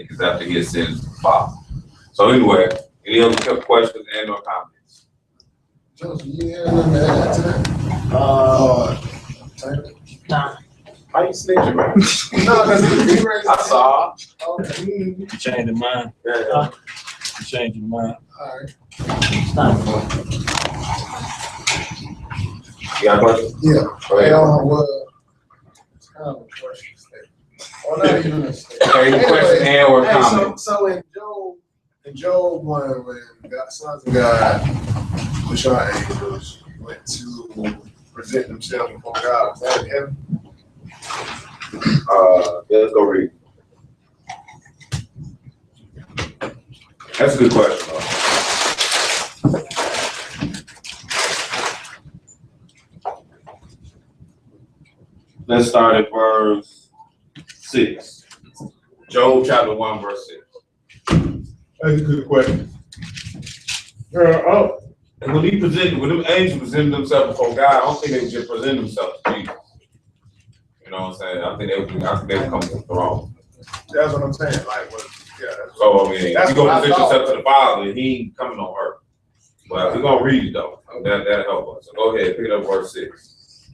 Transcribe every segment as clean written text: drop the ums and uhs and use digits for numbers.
because after he ascends to the Father. So anyway, any other questions and or comments? Joseph, you have nothing to add to that? Nah. Why you snitching, man? No, because he raised. I saw. Okay. You changed your mind. Yeah. You changed your mind. All right. You got a question? Yeah. Go ahead. Well, it's kind of a question statement. Or not even a statement. Okay, question and or comment. So in Job 1, when God, sons of God, which are angels, went to present themselves before God, was that in heaven? Let's go read. That's a good question, though. Let's start at verse 6. Job chapter 1, verse 6. That's a good question. And when them angels presented themselves before God, I don't think they just present themselves to Jesus. You know what I'm saying? I think they would come to the throne. That's what I'm saying. Like, yeah. So I mean, That's if you gonna what I present thought. yourself to the Father, he ain't coming on earth. But we're gonna read it though. That'll help us. So go ahead, pick it up verse 6.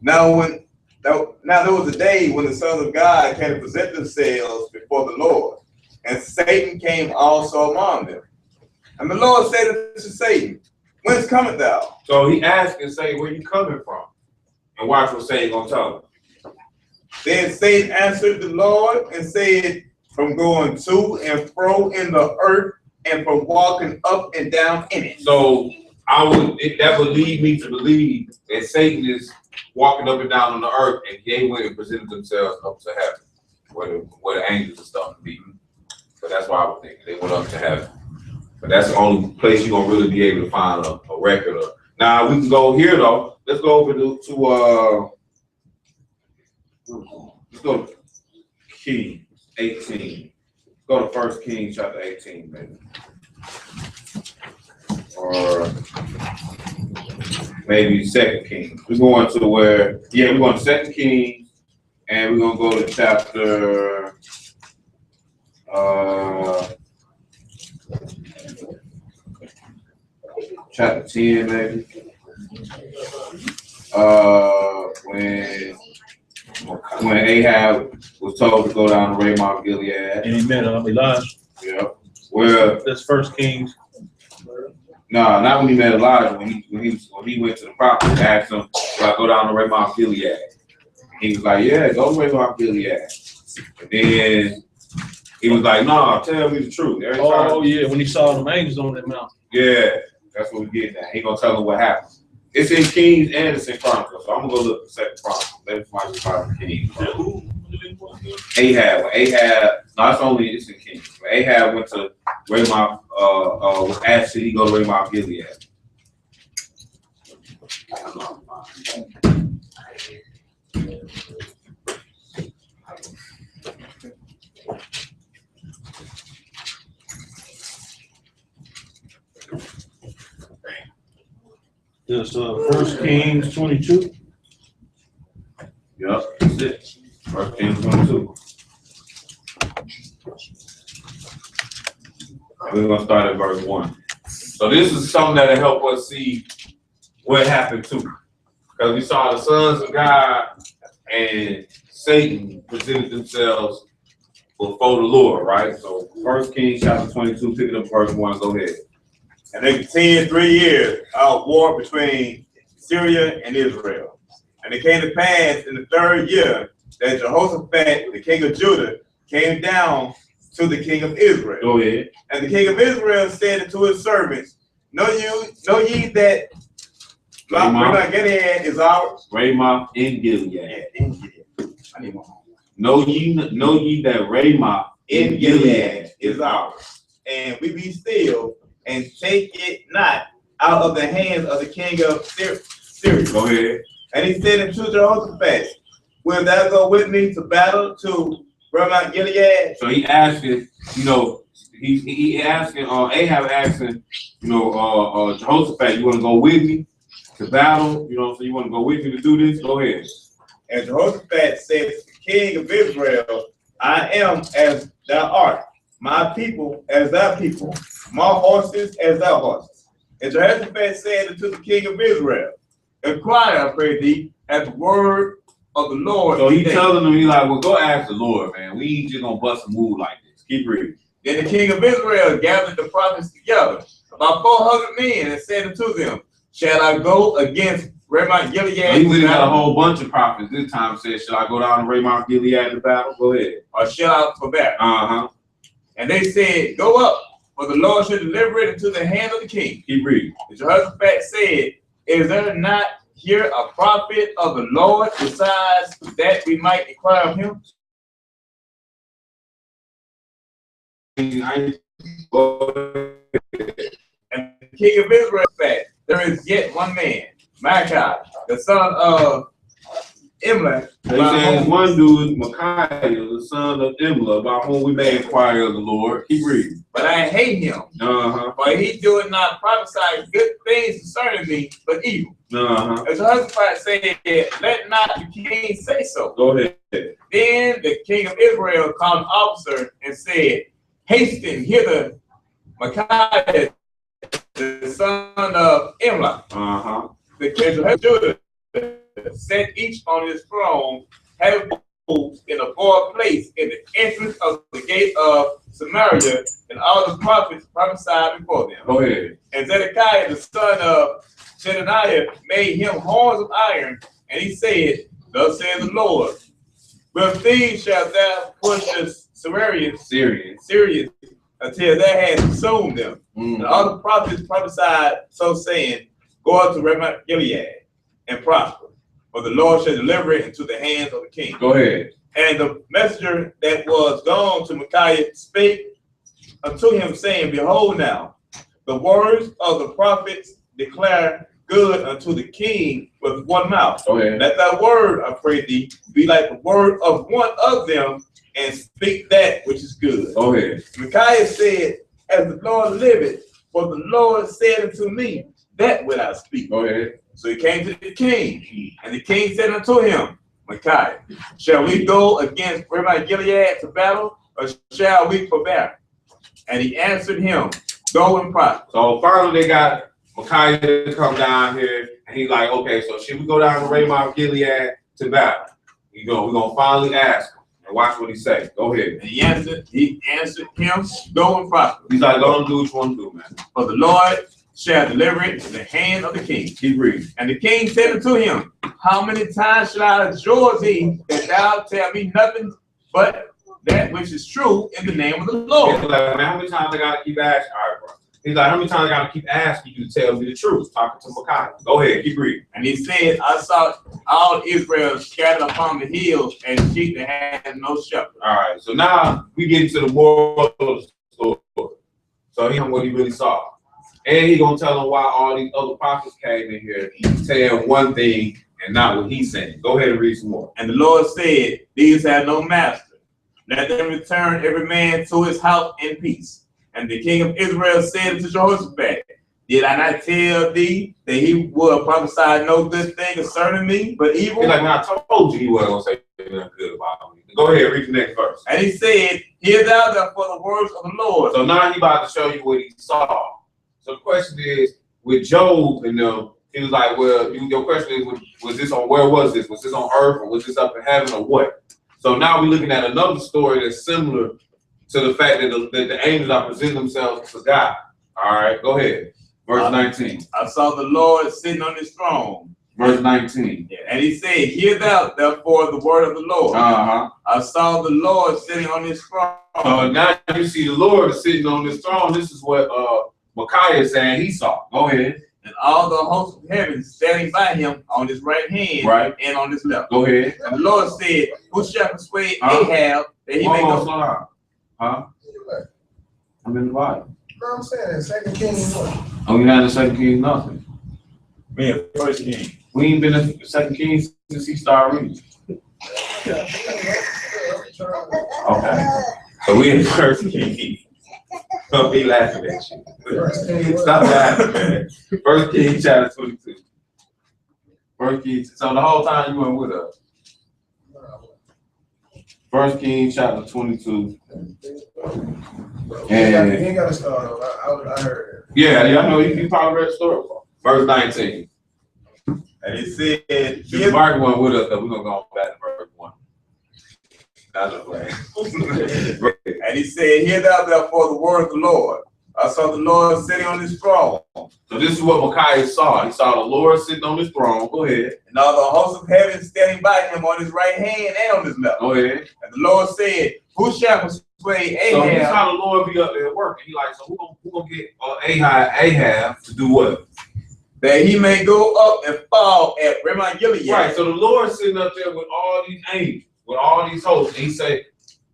Now there was a day when the sons of God came to present themselves before the Lord, and Satan came also among them. And the Lord said to Satan, "Whence comest thou?" So he asked and say, where you coming from? And watch what Satan gonna tell him. Then Satan answered the Lord and said, "From going to and fro in the earth, and from walking up and down in it." So that would lead me to believe that Satan is walking up and down on the earth, and they went and presented themselves up to heaven, where the angels and stuff be. So that's why I would think they went up to heaven. But that's the only place you're gonna really be able to find a record of. Now we can go here though. Let's go over to let's go to Kings 18. Let's go to 1 Kings chapter 18, maybe. Or maybe 2 Kings. We're going to we're going to 2 Kings, and we're gonna go to chapter chapter 10, maybe. When Ahab was told to go down to Ramoth Gilead. And he met Elijah. Yeah. Well, That's 1 Kings. no, not when he met Elijah. When he went to the prophet and asked him, "Should I go down to Ramoth Gilead?" He was like, "Yeah, go to Ramoth Gilead." And then he was like, "No, tell me the truth." Yeah, when he saw them angels on that mountain. Yeah, that's what we get at. He gonna tell him what happened. It's in Kings and it's in Chronicles. So I'm gonna go look at 2 Chronicles. Let me find Kings. Ahab. It's in Kings. When Ahab went to Ramoth, was asked should he go to Ramoth Gilead. There's 1 Kings 22. Yep, that's it. 1 Kings 22. We're gonna start at verse 1. So this is something that'll help us see what happened too. Because we saw the sons of God and Satan presented themselves before the Lord, right? So 1 Kings chapter 22, pick it up verse 1, go ahead. And they continued 3 years of war between Syria and Israel. And it came to pass in the 3rd year that Jehoshaphat, the king of Judah, came down to the king of Israel. Go ahead. And the king of Israel said unto his servants, Know ye that Ramoth Gilead is ours? Ramoth in Gilead. Yeah, in Gilead. I need more. Know ye that Ramoth in Gilead is ours. And we be still and take it not out of the hands of the king of Syria. Go ahead. And he said unto Jehoshaphat, Will thou go with me to battle to Ramoth Gilead? So he asking, he asking, Ahab asking, Jehoshaphat, you want to go with me to battle? So you want to go with me to do this? Go ahead. And Jehoshaphat said to the king of Israel, I am as thou art, my people as thy people, my horses as thy horses. And Jehoshaphat said unto the king of Israel, inquire, I pray thee, at the word of the Lord. So he telling them, he like, well, go ask the Lord, man. We ain't just gonna bust a move like this. Keep reading. Then the king of Israel gathered the prophets together, about 400 men, and said unto them, shall I go against Ramoth Gilead? He went and got a whole bunch of prophets this time. Said, shall I go down to Ramoth Gilead to battle? Go ahead. Or shall I forbear? Uh-huh. And they said, go up, for the Lord shall deliver it into the hand of the king. Keep reading. And Jehoshaphat said, is there not here a prophet of the Lord besides that we might inquire of him? And the king of Israel said, there is yet one man, Micaiah, the son of Imlah. They said one dude, Micaiah, the son of Imlah, about whom we may inquire of the Lord. Keep reading. But I hate him, for he doeth not prophesy good things concerning me, but evil. And Jehoshaphat said, let not the king say so. Go ahead. Then the king of Israel called an officer and said, hasten hither Micaiah, the son of Imlah. The king of Judah set each on his throne, having booths in a broad place in the entrance of the gate of Samaria, and all the prophets prophesied before them. Go ahead. And Zedekiah, the son of Shedaniah, made him horns of iron, and he said, thus saith the Lord, with these shalt thou push the Syrians until thou hast consumed them. And all the prophets prophesied, so saying, go up to Ramoth Gilead and prosper, for the Lord shall deliver it into the hands of the king. Go ahead. And the messenger that was gone to Micaiah spake unto him, saying, behold now, the words of the prophets declare good unto the king with one mouth. Okay. Let thy word, I pray thee, be like the word of one of them, and speak that which is good. Go ahead. Micaiah said, as the Lord liveth, for the Lord said unto me, that will I speak. Go ahead. So he came to the king, and the king said unto him, Micaiah, shall we go against Ramoth Gilead to battle, or shall we forbear? And he answered him, go and prosper. So finally they got Micaiah to come down here, and he's like, okay, so should we go down to Ramoth Gilead to battle? We're gonna finally ask him, and watch what he say. Go ahead. And he answered him, go and prosper. He's like, go and do what you want to do, man. For the Lord shall deliver it to the hand of the king. Keep reading. And the king said unto him, how many times shall I adjure thee that thou tell me nothing but that which is true in the name of the Lord? He's like, man, how many times I gotta keep asking? All right, bro. He's like, how many times I gotta keep asking you to tell me the truth? Talking to Micaiah. Go ahead, keep reading. And he said, I saw all Israel scattered upon the hills, and sheep that had no shepherd. All right, so now we get into the moral of the story. So he know what he really saw. And he gonna tell him why all these other prophets came in here saying one thing and not what he's saying. Go ahead and read some more. And the Lord said, these have no master. Let them return every man to his house in peace. And the king of Israel said to Jehoshaphat, did I not tell thee that he would prophesy no good thing concerning me, but evil? He's like, man, I told you he wasn't gonna say nothing good about me. Go ahead, read the next verse. And he said, hear thou therefore the words of the Lord. So now he about to show you what he saw. So the question is, with Job and them, he was like, well, your question is, was this on, where was this? Was this on earth, or was this up in heaven, or what? So now we're looking at another story that's similar to the fact that the angels are presenting themselves to God. All right, go ahead. Verse 19. I saw the Lord sitting on his throne. Verse 19. And he said, hear thou therefore the word of the Lord. I saw the Lord sitting on his throne. So now you see the Lord sitting on his throne. This is what Micaiah is saying he saw. Go ahead. And all the hosts of heaven standing by him on his right hand and on his left. Go ahead. And the Lord said, who shall persuade Ahab that he may go? Slow down. I'm in the Bible. No, I'm saying 2 Kings 1. Oh, you had the 2 Kings nothing. Man, 1 King. We ain't been in 2 Kings since he started reading. Okay. So we in 1 Kings. Don't be laughing at you. Stop laughing, man. 1 Kings chapter 22. 1 Kings. So the whole time you went with us. 1 Kings chapter 22. You ain't got to start over. I heard it. Yeah, I know you probably read the story before. Verse 19. And he said, If Mark one with us, we're gonna go back to verse 1. That's a plan. and he said, hear thou therefore the word of the Lord. I saw the Lord sitting on his throne. So this is what Micaiah saw. He saw the Lord sitting on his throne. Go ahead. And all the hosts of heaven standing by him on his right hand and on his left. Go ahead. And the Lord said, who shall persuade Ahab? So this how the Lord be up there working. He like, so who gonna get Ahab to do what? That he may go up and fall at Ramoth Gilead. Right. So the Lord sitting up there with all these angels, with all these hosts, and he say,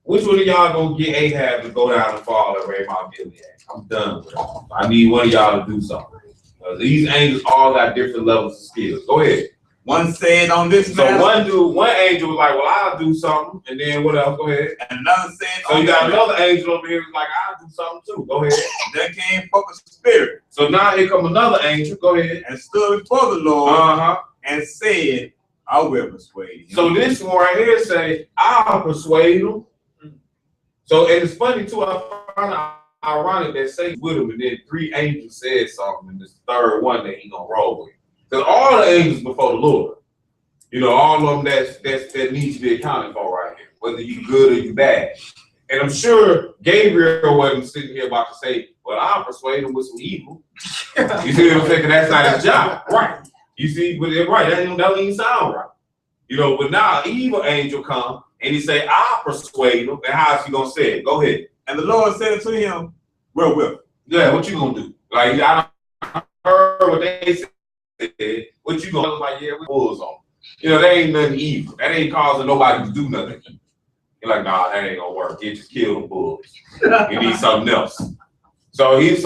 which one of y'all gonna get Ahab to go down and fall at Ramoth Gilead? I'm done with it. I need one of y'all to do something. These angels all got different levels of skills. Go ahead. One said on this So matter, one angel was like, well, I'll do something. And then what else? Go ahead. and another said So on you got that another angel over here who's like, I'll do something too. Go ahead. There came forth a spirit So now here come another angel. Go ahead. and stood before the Lord Uh-huh. and said, I will persuade him. So this one right here say, I'll persuade him. So, and it's funny too, I find it ironic that Satan with him, and then 3 angels said something, and this third one that he gonna roll with. Because all the angels before the Lord, you know, all of them that needs to be accounted for right here, whether you good or you bad. And I'm sure Gabriel wasn't sitting here about to say, well, I'll persuade him with some evil. You see what I'm saying? That's not his job. Right. You see, but it's right, that don't even sound right. You know, but now evil angel come and he say, I'll persuade him. And how's he gonna say it? Go ahead. And the Lord said unto him, well, well. Yeah, what you gonna do? Like, I heard what they said. What you gonna do? Like, yeah, we bulls on. You know, that ain't nothing evil. That ain't causing nobody to do nothing evil. You're like, nah, that ain't gonna work. You just kill the bulls. You need something else. So this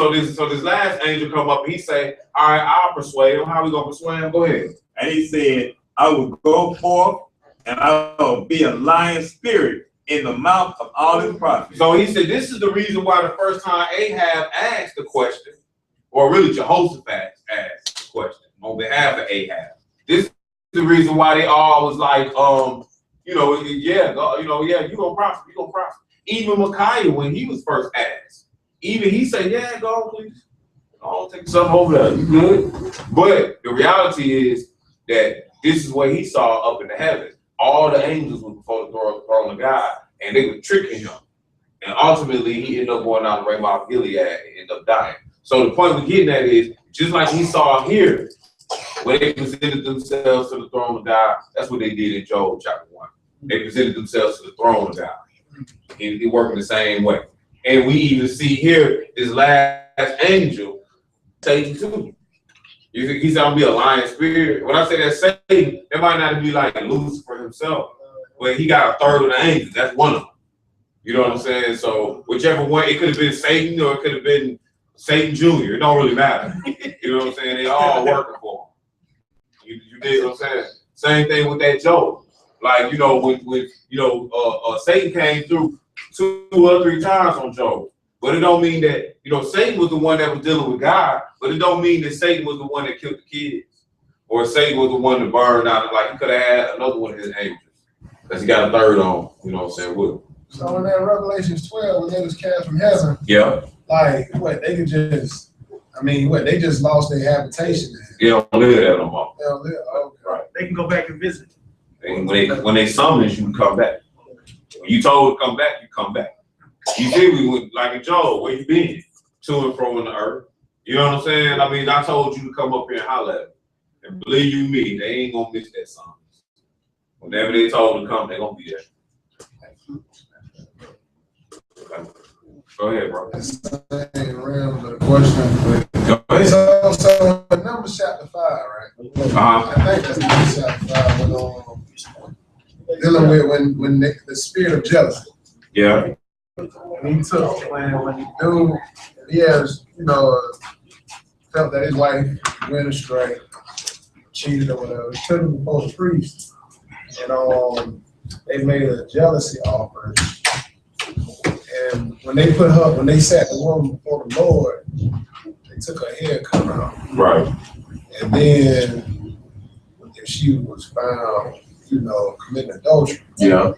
last angel come up and he say, all right, I'll persuade him. How we gonna persuade him? Go ahead. And he said, I will go forth and I will be a lion spirit in the mouth of all his prophets. So he said, this is the reason why the first time Ahab asked the question, or really Jehoshaphat asked the question on behalf of Ahab. This is the reason why they all was like, you gonna prosper, you gonna prosper. Even Micaiah, when he was first asked, even he said, yeah, go on, please. I'll take something over there. You good? But the reality is that this is what he saw up in the heavens. All the angels were before the throne of God, and they were tricking him. And ultimately, he ended up going out to Ramoth Gilead and ended up dying. So the point we're getting at is, just like he saw here, when they presented themselves to the throne of God, that's what they did in Job chapter 1. They presented themselves to the throne of God. It working the same way. And we even see here, this last angel, Satan too. He's gonna be a lion spirit. When I say that Satan, it might not be like Lucifer himself, but he got a third of the angels. That's one of them. You know what I'm saying? So whichever one, it could have been Satan or it could have been Satan Jr. It don't really matter. You know what I'm saying? They all working for him. You dig what I'm saying? Same thing with that Job. Like, you know, when Satan came through 2 or 3 times on Job. But it don't mean that, you know, Satan was the one that was dealing with God, but it don't mean that Satan was the one that killed the kids. Or Satan was the one that burned out. Like, he could have had another one of his angels. Because he got a third on, you know what I'm saying, with him. So in that Revelations 12, when they was cast from heaven, Yeah. like, they just lost their habitation. They don't live there no more. They don't live, okay. Right. They can go back and visit. And when they summons you, can come back. When you told to come back, you come back. You see, we went like in Job, where you been? To and fro in the earth. You know what I'm saying? I mean, I told you to come up here and holler at them. And believe you me, they ain't gonna miss that song. Whenever they told them to come, they gonna be there. Go ahead, bro. Same realm of the question, Go but ahead. so in Numbers chapter 5, right? Uh-huh. I think that's Numbers chapter 5, dealing with when the spirit of jealousy. Yeah. When he took, when the dude, he has, felt that his wife went astray, cheated or whatever, he took him before the priest, and they made a jealousy offering. And when they sat the woman before the Lord, they took her hair cover off. Right. And then if she was found, committing adultery, Yeah.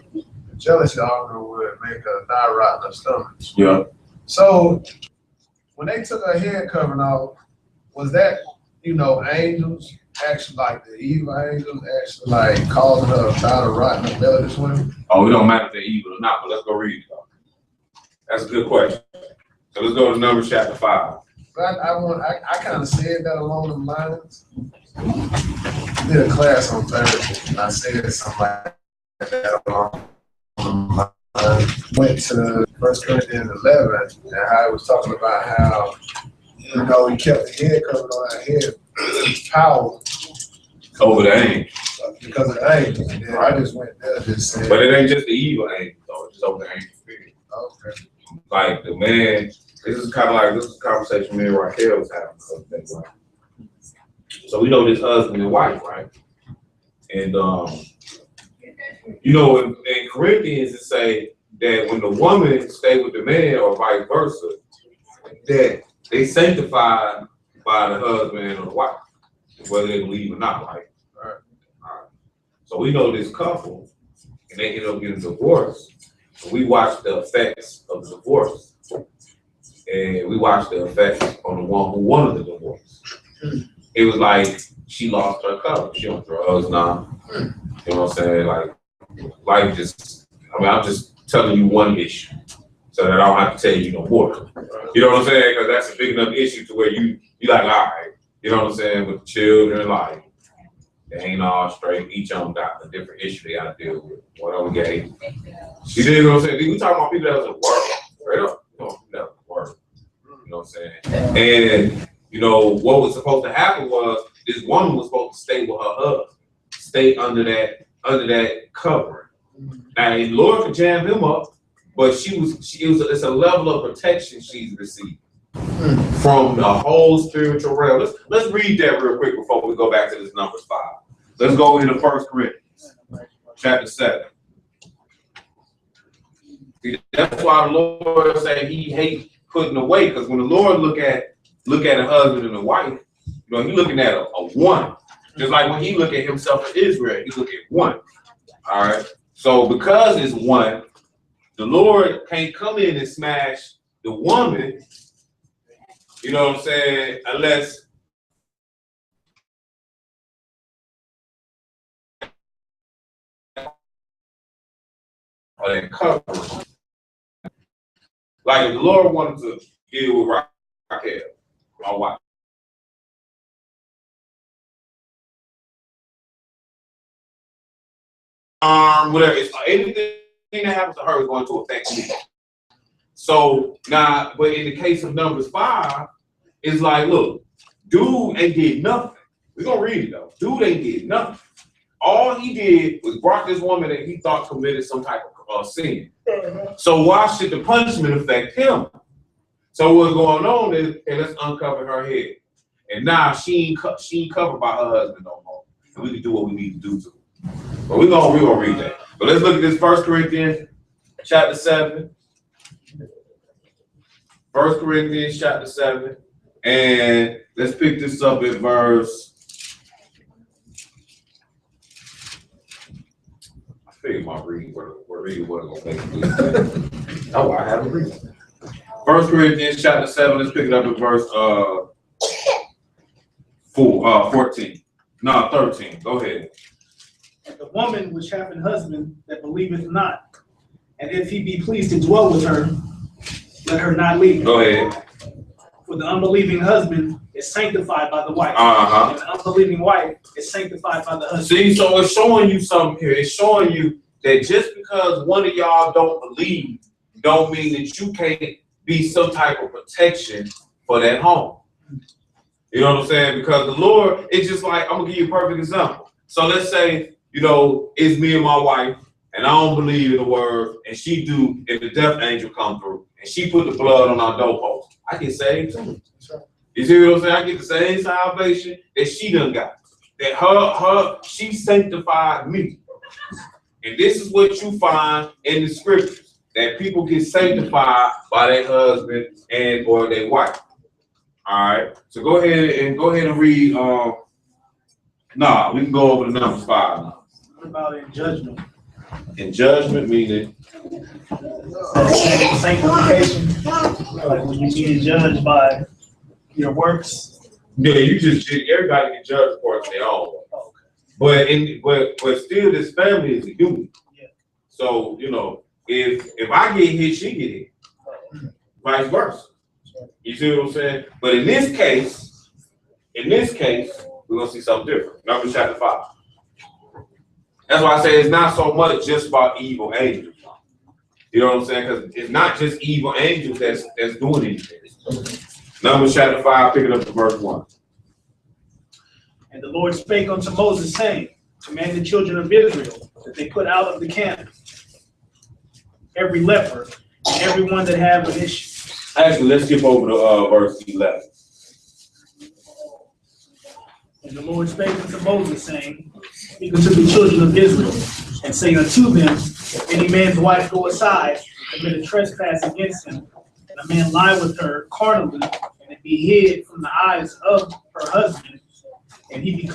jealousy argument would make a knot rot in her stomach. Yeah. So when they took her head covering off, was that, angels actually, like the evil angels actually like causing her knot to rot in the belly of this woman? Oh, it don't matter if they're evil or not, but let's go read it though. That's a good question. So let's go to Numbers chapter 5. But I kind of said that along the lines. I did a class on Thursday, and I said something like that along the lines. Went to 1 Corinthians 11, and how it was talking about how, he kept the head covered on her head, power Over the angel. because of the angels. And then I just went there, just said, But it ain't just the evil angel though, it's just over the angel spirit. okay. Like the man, this is a conversation me and Raquel was having. So we know this husband and wife, right? And in Corinthians it say that when the woman stay with the man or vice versa, that they sanctified by the husband and the wife, whether they believe or not, right? All right. So we know this couple, and they end up getting divorced. So we watch the effects of the divorce, and we watch the effects on the one who wanted the divorce. It was like she lost her cover. She on drugs now. You know what I'm saying? Like, life just, I'm just telling you one issue so that I don't have to tell you no more. You know what I'm saying? Because that's a big enough issue to where you like, all right. You know what I'm saying? With the children, like, they ain't all straight. Each of them got a different issue they got to deal with. Whatever gay. You dig what I'm saying? We talking about people that was at work. Straight up. That work. You know what I'm saying? And, what was supposed to happen was this woman was supposed to stay with her husband. Stay under that covering. Now, the Lord could jam him up, but it's a level of protection she's received from the whole spiritual realm. Let's read that real quick before we go back to this Numbers 5. Let's go into 1 Corinthians, chapter 7. See, that's why the Lord say he hates putting away, because when the Lord look at a husband and a wife, he's looking at a one. Just like when he look at himself in Israel, he look at one. All right. So because it's one, the Lord can't come in and smash the woman. You know what I'm saying? Unless or they cover. Like if the Lord wanted to deal with Raquel, my wife. Whatever, it's anything that happens to her is going to affect me. So now, but in the case of Numbers 5, it's like, look, dude ain't did nothing. We're gonna read it though. Dude ain't did nothing. All he did was brought this woman that he thought committed some type of sin. So why should the punishment affect him? So what's going on is, let's uncover her head. And now she ain't covered by her husband no more. And we can do what we need to do to her. But we're gonna read that. But let's look at this 1 Corinthians chapter 7. 1 Corinthians chapter 7. And let's pick this up at verse. I figured my reading wasn't gonna make it. Oh, I have a reason. 1 Corinthians chapter 7, let's pick it up at verse 14. No, 13. Go ahead. The woman which hath an husband that believeth not, and if he be pleased to dwell with her, let her not leave. Go ahead. For the unbelieving husband is sanctified by the wife, Uh-huh. and the unbelieving wife is sanctified by the husband. See, so it's showing you something here. It's showing you that just because one of y'all don't believe, don't mean that you can't be some type of protection for that home. You know what I'm saying? Because the Lord, it's just like, I'm gonna give you a perfect example. So let's say, it's me and my wife, and I don't believe in the word, and she do, and the death angel come through, and she put the blood on our doorpost. I get saved too. You see what I'm saying? I get the same salvation that she done got. That she sanctified me. And this is what you find in the scriptures, that people get sanctified by their husband and or their wife. All right. So go ahead and read. We can go over to Numbers 5 now. What about in judgment? In judgment, meaning, Sanctification, like when you being judged by your works. Yeah, everybody can judge according to their own way. But still this family is a unit. Yeah. So, you know, if I get hit, she get hit. Vice versa. You see what I'm saying? But in this case, we're gonna see something different. Numbers chapter 5. That's why I say it's not so much just about evil angels. You know what I'm saying? Because it's not just evil angels that's doing anything. Numbers chapter 5, picking up to verse 1. And the Lord spake unto Moses, saying, command the children of Israel that they put out of the camp every leper and every one that have an issue. Actually, let's skip over to verse 11. And the Lord spake unto Moses, saying, speak unto the children of Israel, and say unto them, if any man's wife go aside and commit a trespass against him, and a man lie with her carnally, and it be hid from the eyes of her husband, and he be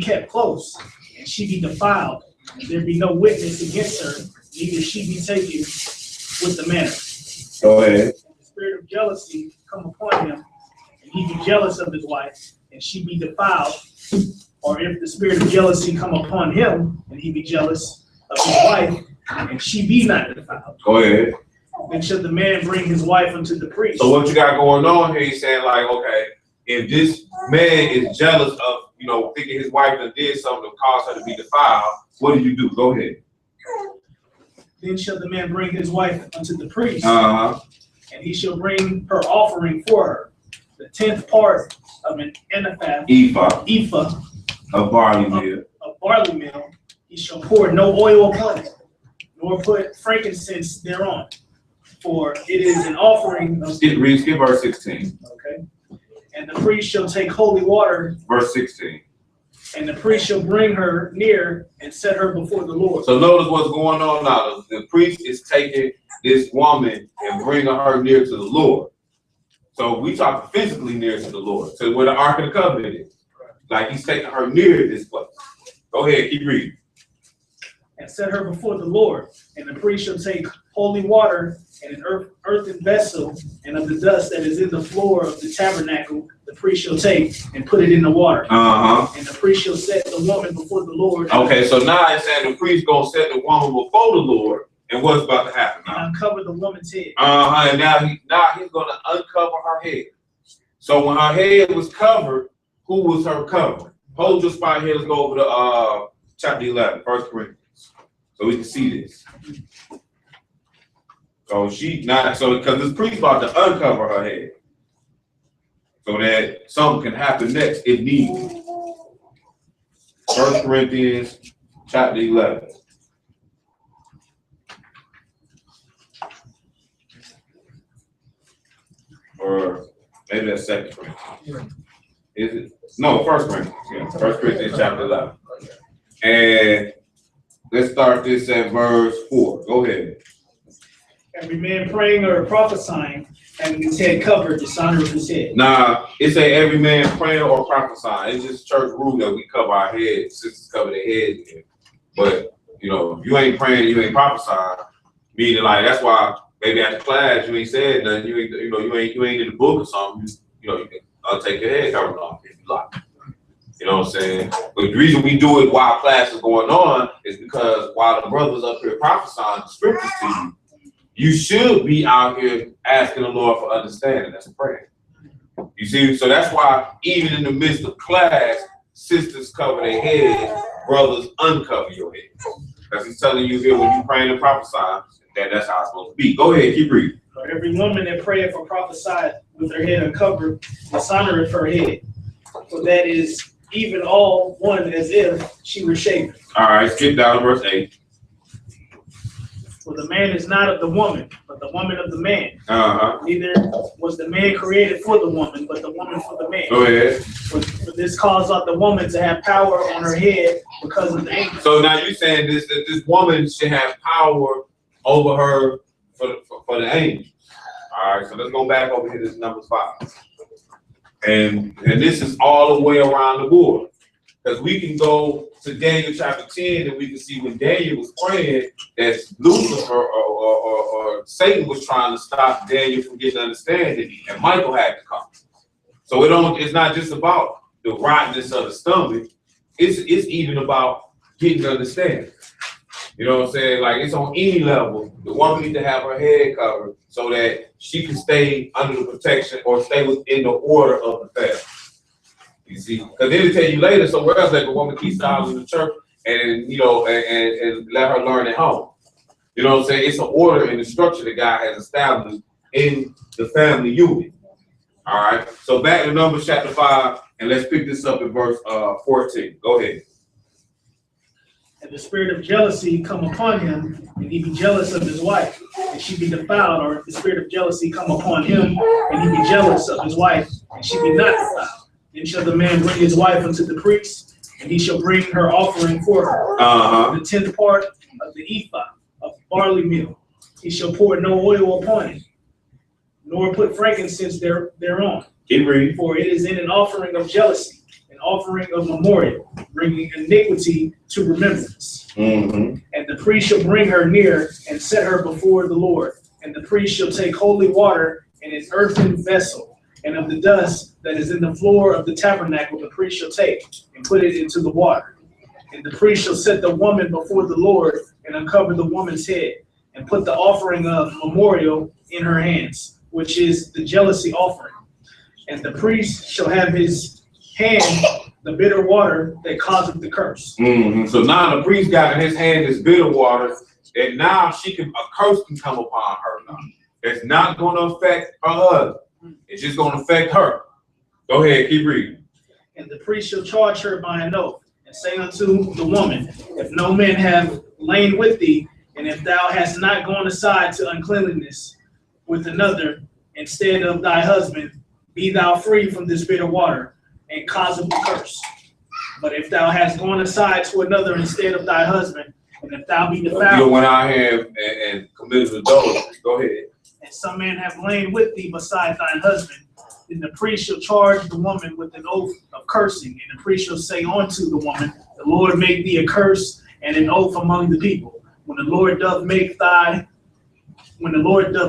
kept close, and she be defiled, and there be no witness against her, neither she be taken with the manner. Go ahead. And the spirit of jealousy come upon him, and he be jealous of his wife, and she be defiled. Or if the spirit of jealousy come upon him, and he be jealous of his wife, and she be not defiled, Go ahead. then should the man bring his wife unto the priest. So what you got going on here, he's saying like, okay, if this man is jealous of, you know, thinking his wife done did something to cause her to be defiled, what do you do? Go ahead. Then shall the man bring his wife unto the priest, Uh-huh. and he shall bring her offering for her, the 10th part of an ephah Of barley meal. of barley meal. He shall pour no oil upon it, nor put frankincense thereon, for it is an offering of. Skip verse 16. Okay. And the priest shall take holy water, Verse 16. and the priest shall bring her near and set her before the Lord. So notice what's going on now. The priest is taking this woman and bringing her near to the Lord. So we talk physically near to the Lord, to where the Ark of the Covenant is. Like he's taking her near this place. Go ahead, keep reading. And set her before the Lord. And the priest shall take holy water and an earthen vessel, and of the dust that is in the floor of the tabernacle, the priest shall take and put it in the water. Uh-huh. And the priest shall set the woman before the Lord. Okay, so now it's saying the priest gonna set the woman before the Lord, and what's about to happen now? And uncover the woman's head. Uh-huh, and now he's gonna uncover her head. So when her head was covered, who was her covering? Hold your spot here, let's go over to chapter 11, 1 Corinthians, so we can see this. So because this priest about to uncover her head, so that something can happen next if needed. 1 Corinthians chapter 11. Or maybe that's 2 Corinthians. Is it? No, 1 Corinthians. Yeah, 1 Corinthians chapter 11. And let's start this at verse 4. Go ahead. Every man praying or prophesying, having his head covered, dishonor his head. Nah, it say every man praying or prophesying. It's just church rule that we cover our heads, sisters cover their heads. But you know, if you ain't praying, you ain't prophesying. Meaning like that's why maybe after class you ain't said nothing. You ain't in the book or something. You can take your head covered off if you like. You know what I'm saying? But the reason we do it while class is going on is because while the brothers up here prophesying the scriptures to you, you should be out here asking the Lord for understanding. That's a prayer. You see? So that's why even in the midst of class, sisters cover their heads, brothers uncover your head. Because he's telling you here when you praying and prophesying, that's how it's supposed to be. Go ahead, keep reading. For every woman that prayeth or prophesieth with her head uncovered, dishonoreth her head. For that is even all one as if she were shaven. All right, skip down to verse 8. For the man is not of the woman, but the woman of the man. Uh-huh. Neither was the man created for the woman, but the woman for the man. Go ahead. For this cause ought the woman to have power on her head because of the angel. So now you're saying that this woman should have power over her for the angels. All right, so let's go back over here. This is Numbers 5. And this is all the way around the board. Because we can go to Daniel chapter 10 and we can see when Daniel was praying that Lucifer or Satan was trying to stop Daniel from getting understanding, and Michael had to come. So it's not just about the rottenness of the stomach, it's even about getting understanding. You know what I'm saying? Like, it's on any level. The woman needs to have her head covered so that she can stay under the protection or stay within the order of the family. You see, because then they tell you later somewhere else that the woman keeps silence in the church and, you know, and let her learn at home. You know what I'm saying? It's an order and the structure that God has established in the family unit. All right. So back to Numbers chapter 5, and let's pick this up in verse 14. Go ahead. And the spirit of jealousy come upon him, and he be jealous of his wife, and she be defiled, or if the spirit of jealousy come upon him, and he be jealous of his wife, and she be not defiled. Then shall the man bring his wife unto the priest, and he shall bring her offering for her. The 10th part of the ephah of barley meal. He shall pour no oil upon it, nor put frankincense thereon. Keep reading. For it is in an offering of jealousy, an offering of memorial, bringing iniquity to remembrance. And the priest shall bring her near and set her before the Lord. And the priest shall take holy water in an earthen vessel, and of the dust that is in the floor of the tabernacle the priest shall take and put it into the water. And the priest shall set the woman before the Lord and uncover the woman's head and put the offering of memorial in her hands, which is the jealousy offering. And the priest shall have his hand the bitter water that causeth the curse. So now the priest got in his hand this bitter water, and now a curse can come upon her now. It's not going to affect her husband. It's just going to affect her. Go ahead, keep reading. And the priest shall charge her by an oath, and say unto the woman, if no man have lain with thee, and if thou hast not gone aside to uncleanliness with another instead of thy husband, be thou free from this bitter water, and cause of the curse. But if thou hast gone aside to another instead of thy husband, and if thou be defiled, you went out here and committed adultery. Go ahead. And some man have lain with thee beside thine husband, then the priest shall charge the woman with an oath of cursing, and the priest shall say unto the woman, the Lord make thee a curse and an oath among the people. When the Lord doth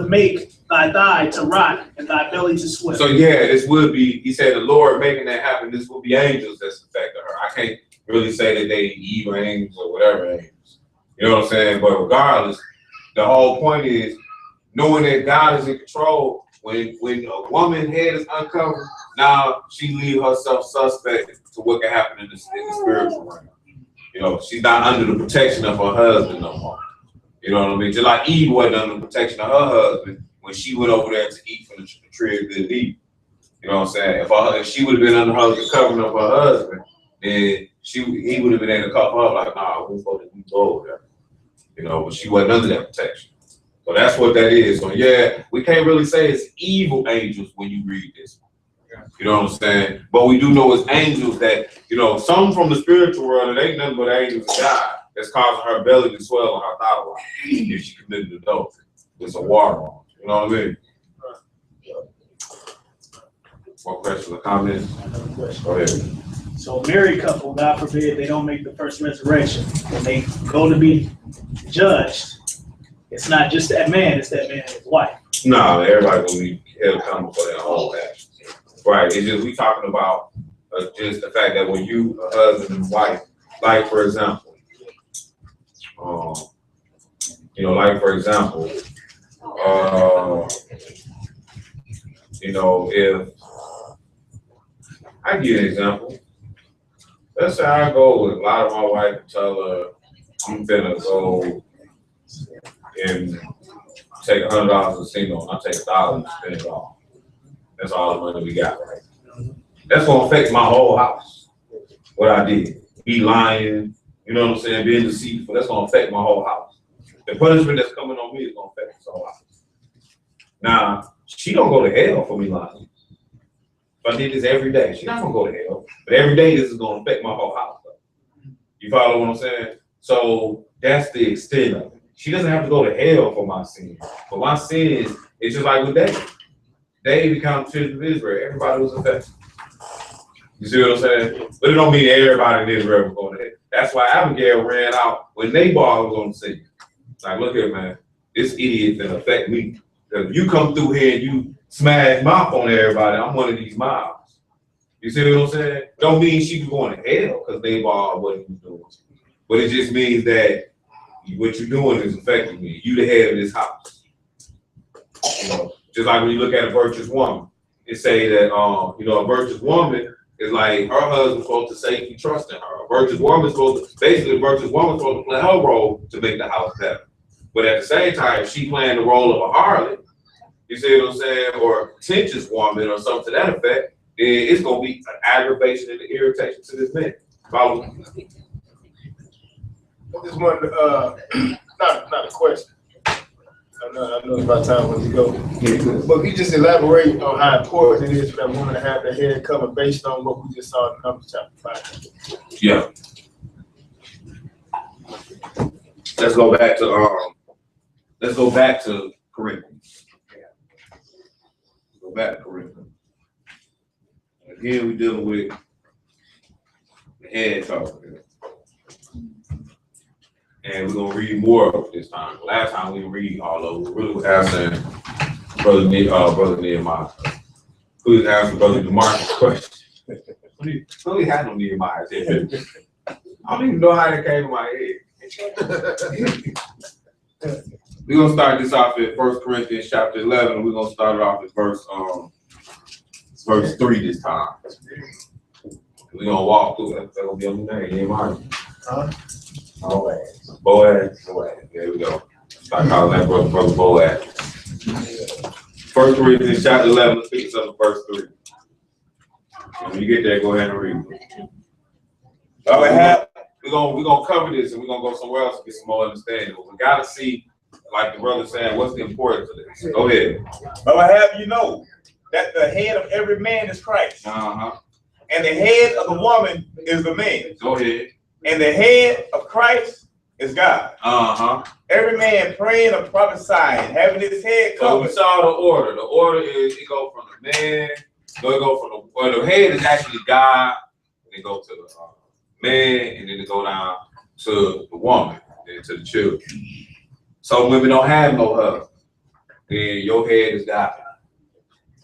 make thy thigh to rot and thy belly to swell. So yeah, this would be, he said the Lord making that happen, this will be angels that's affecting her. I can't really say that they evil angels or whatever angels. You know what I'm saying? But regardless, the whole point is knowing that God is in control. When a woman's head is uncovered, now she leave herself suspect to what can happen in the spiritual realm. You know, she's not under the protection of her husband no more. You know what I mean? Just like Eve wasn't under the protection of her husband when she went over there to eat from the tree of good and evil. You know what I'm saying? If she would have been under the covering of her husband, then he would have been able to cover her like, nah, we're supposed to go over there. You know, but she wasn't under that protection. So that's what that is. So yeah, we can't really say it's evil angels when you read this. You know what I'm saying? But we do know it's angels that, you know, some from the spiritual world, it ain't nothing but angels of God that's causing her belly to swell and her thigh line if she committed adultery. There's a water on. You know what I mean? More questions or comments? Go ahead. So a married couple, God forbid, they don't make the first resurrection. When they go to be judged, it's not just that man, it's that man and his wife. No, everybody will be held accountable for their own actions. Right. It's just we talking about just the fact that when you a husband and wife, like for example, you know, if I give you an example, let's say I go with a lot of my wife and tell her I'm finna go and take $100 to casino, and I take $1,000 and spend it all. That's all the money we got, right? That's gonna affect my whole house. What I did, be lying, you know what I'm saying, being deceitful. That's gonna affect my whole house. The punishment that's coming on me is gonna affect this whole house. Now, she don't go to hell for me lying. If I did this every day, she's not gonna go to hell. But every day, this is gonna affect my whole house. You follow what I'm saying? So that's the extent of it. She doesn't have to go to hell for my sins. But my sins, it's just like with David. David counted children of Israel. Everybody was affected. You see what I'm saying? But it don't mean everybody in Israel was going to hell. That's why Abigail ran out when Nabal was on the scene. Like, look here, man, this idiot can affect me. If you come through here and you smash mouth on everybody, I'm one of these mobs. You see what I'm saying? Don't mean she was going to hell because Nabal what he was doing. But it just means that what you're doing is affecting me. You the head of this house. You know, just like when you look at a virtuous woman, it say that you know, a virtuous woman is like her husband's supposed to safely trust in her. A virtuous woman's supposed to, basically, a virtuous woman's supposed to play her role to make the house better. But at the same time, if she playing the role of a harlot, you see what I'm saying, or a contentious woman or something to that effect, then it's gonna be an aggravation and an irritation to this man. Follow me? I just wanted to, not a question. I know it's about time when we go. But can you just elaborate on how important it is for that woman to have their head covered based on what we just saw in Numbers chapter 5? Yeah. Let's go back to Corinthians. Go back to Corinthians. Again, we're dealing with the head talk. And we're gonna read more of this time. Last time we didn't read all of it. We really was asking Brother Nehemiah. Who was asking Brother DeMarcus question. We really had no Nehemiah here. I don't even know how that came in my head. We're gonna start this off at 1 Corinthians chapter 11, and we're gonna start it off at verse 3 this time. We're gonna walk through it. That's gonna be on the name, Nehemiah. Boaz. There we go. Start calling that brother Boaz. 1 Corinthians chapter 11, let's pick up verse 3. When you get there, go ahead and read. We're gonna cover this and we're gonna go somewhere else to get some more understanding. But we gotta see, like the brother saying, what's the importance of this? Go ahead. But I have you know that the head of every man is Christ. And the head of the woman is the man. Go ahead. And the head of Christ is God. Every man praying or prophesying, having his head covered. So we saw the order. The order is it go from the man, the head is actually God, and it go to the man, and then it go down to the woman, and to the children. So women don't have no husband, then your head is God.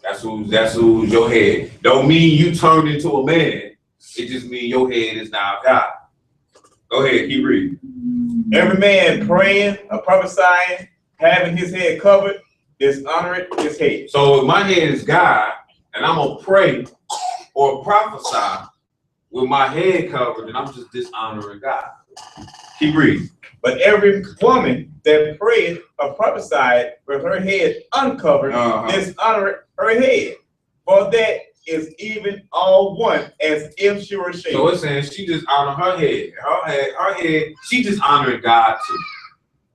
That's who's your head. Don't mean you turned into a man. It just means your head is now God. Go ahead, keep reading. Every man praying or prophesying, having his head covered, dishonoring his head. So if my head is God, and I'm gonna pray or prophesy with my head covered, then I'm just dishonoring God. Keep reading. But every woman that prayed or prophesied with her head uncovered, dishonoring her head. For that is even all one, as if she were ashamed. So it's saying she just honored her head. Her head, she just honoring God too.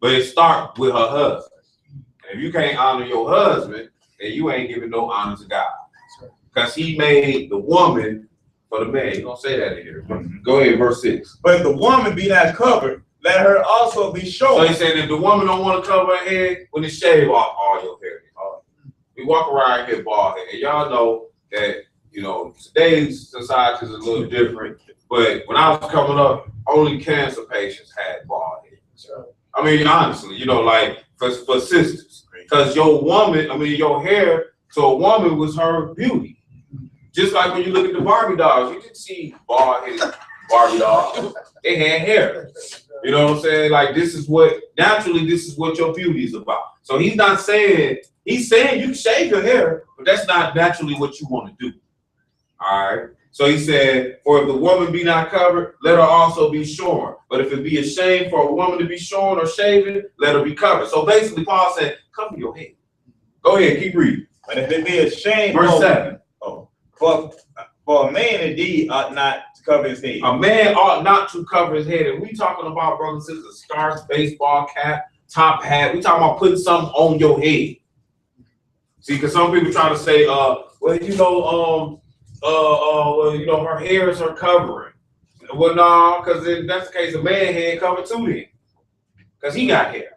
But it starts with her husband. And if you can't honor your husband, then you ain't giving no honor to God. Because he made the woman for the man. You're gonna say that in here. Go ahead, verse 6. But if the woman be not covered, let her also be shown. So he's saying if the woman don't want to cover her head, when they shave off all your hair. We walk around here bald head. And y'all know that, you know, today's society is a little different. But when I was coming up, only cancer patients had bald heads. I mean, honestly, you know, like for sisters. Because your hair to a woman was her beauty. Just like when you look at the Barbie dolls, you didn't see bald headed Barbie dolls. They had hair. You know what I'm saying? Like this is what your beauty is about. So he's not saying, he's saying you can shave your hair, but that's not naturally what you want to do. All right. So he said, for if the woman be not covered, let her also be shorn. But if it be a shame for a woman to be shorn or shaven, let her be covered. So basically, Paul said, cover your head. Go ahead, keep reading. But if it be a shame, verse 7. For a man indeed ought not to cover his head. A man ought not to cover his head. And we talking about, brothers and sisters, scarves, baseball cap, top hat. We talking about putting something on your head. See, because some people try to say, well, you know, her hair is her covering. Well, no, because if that's the case, a man head covered too then. Because he got hair.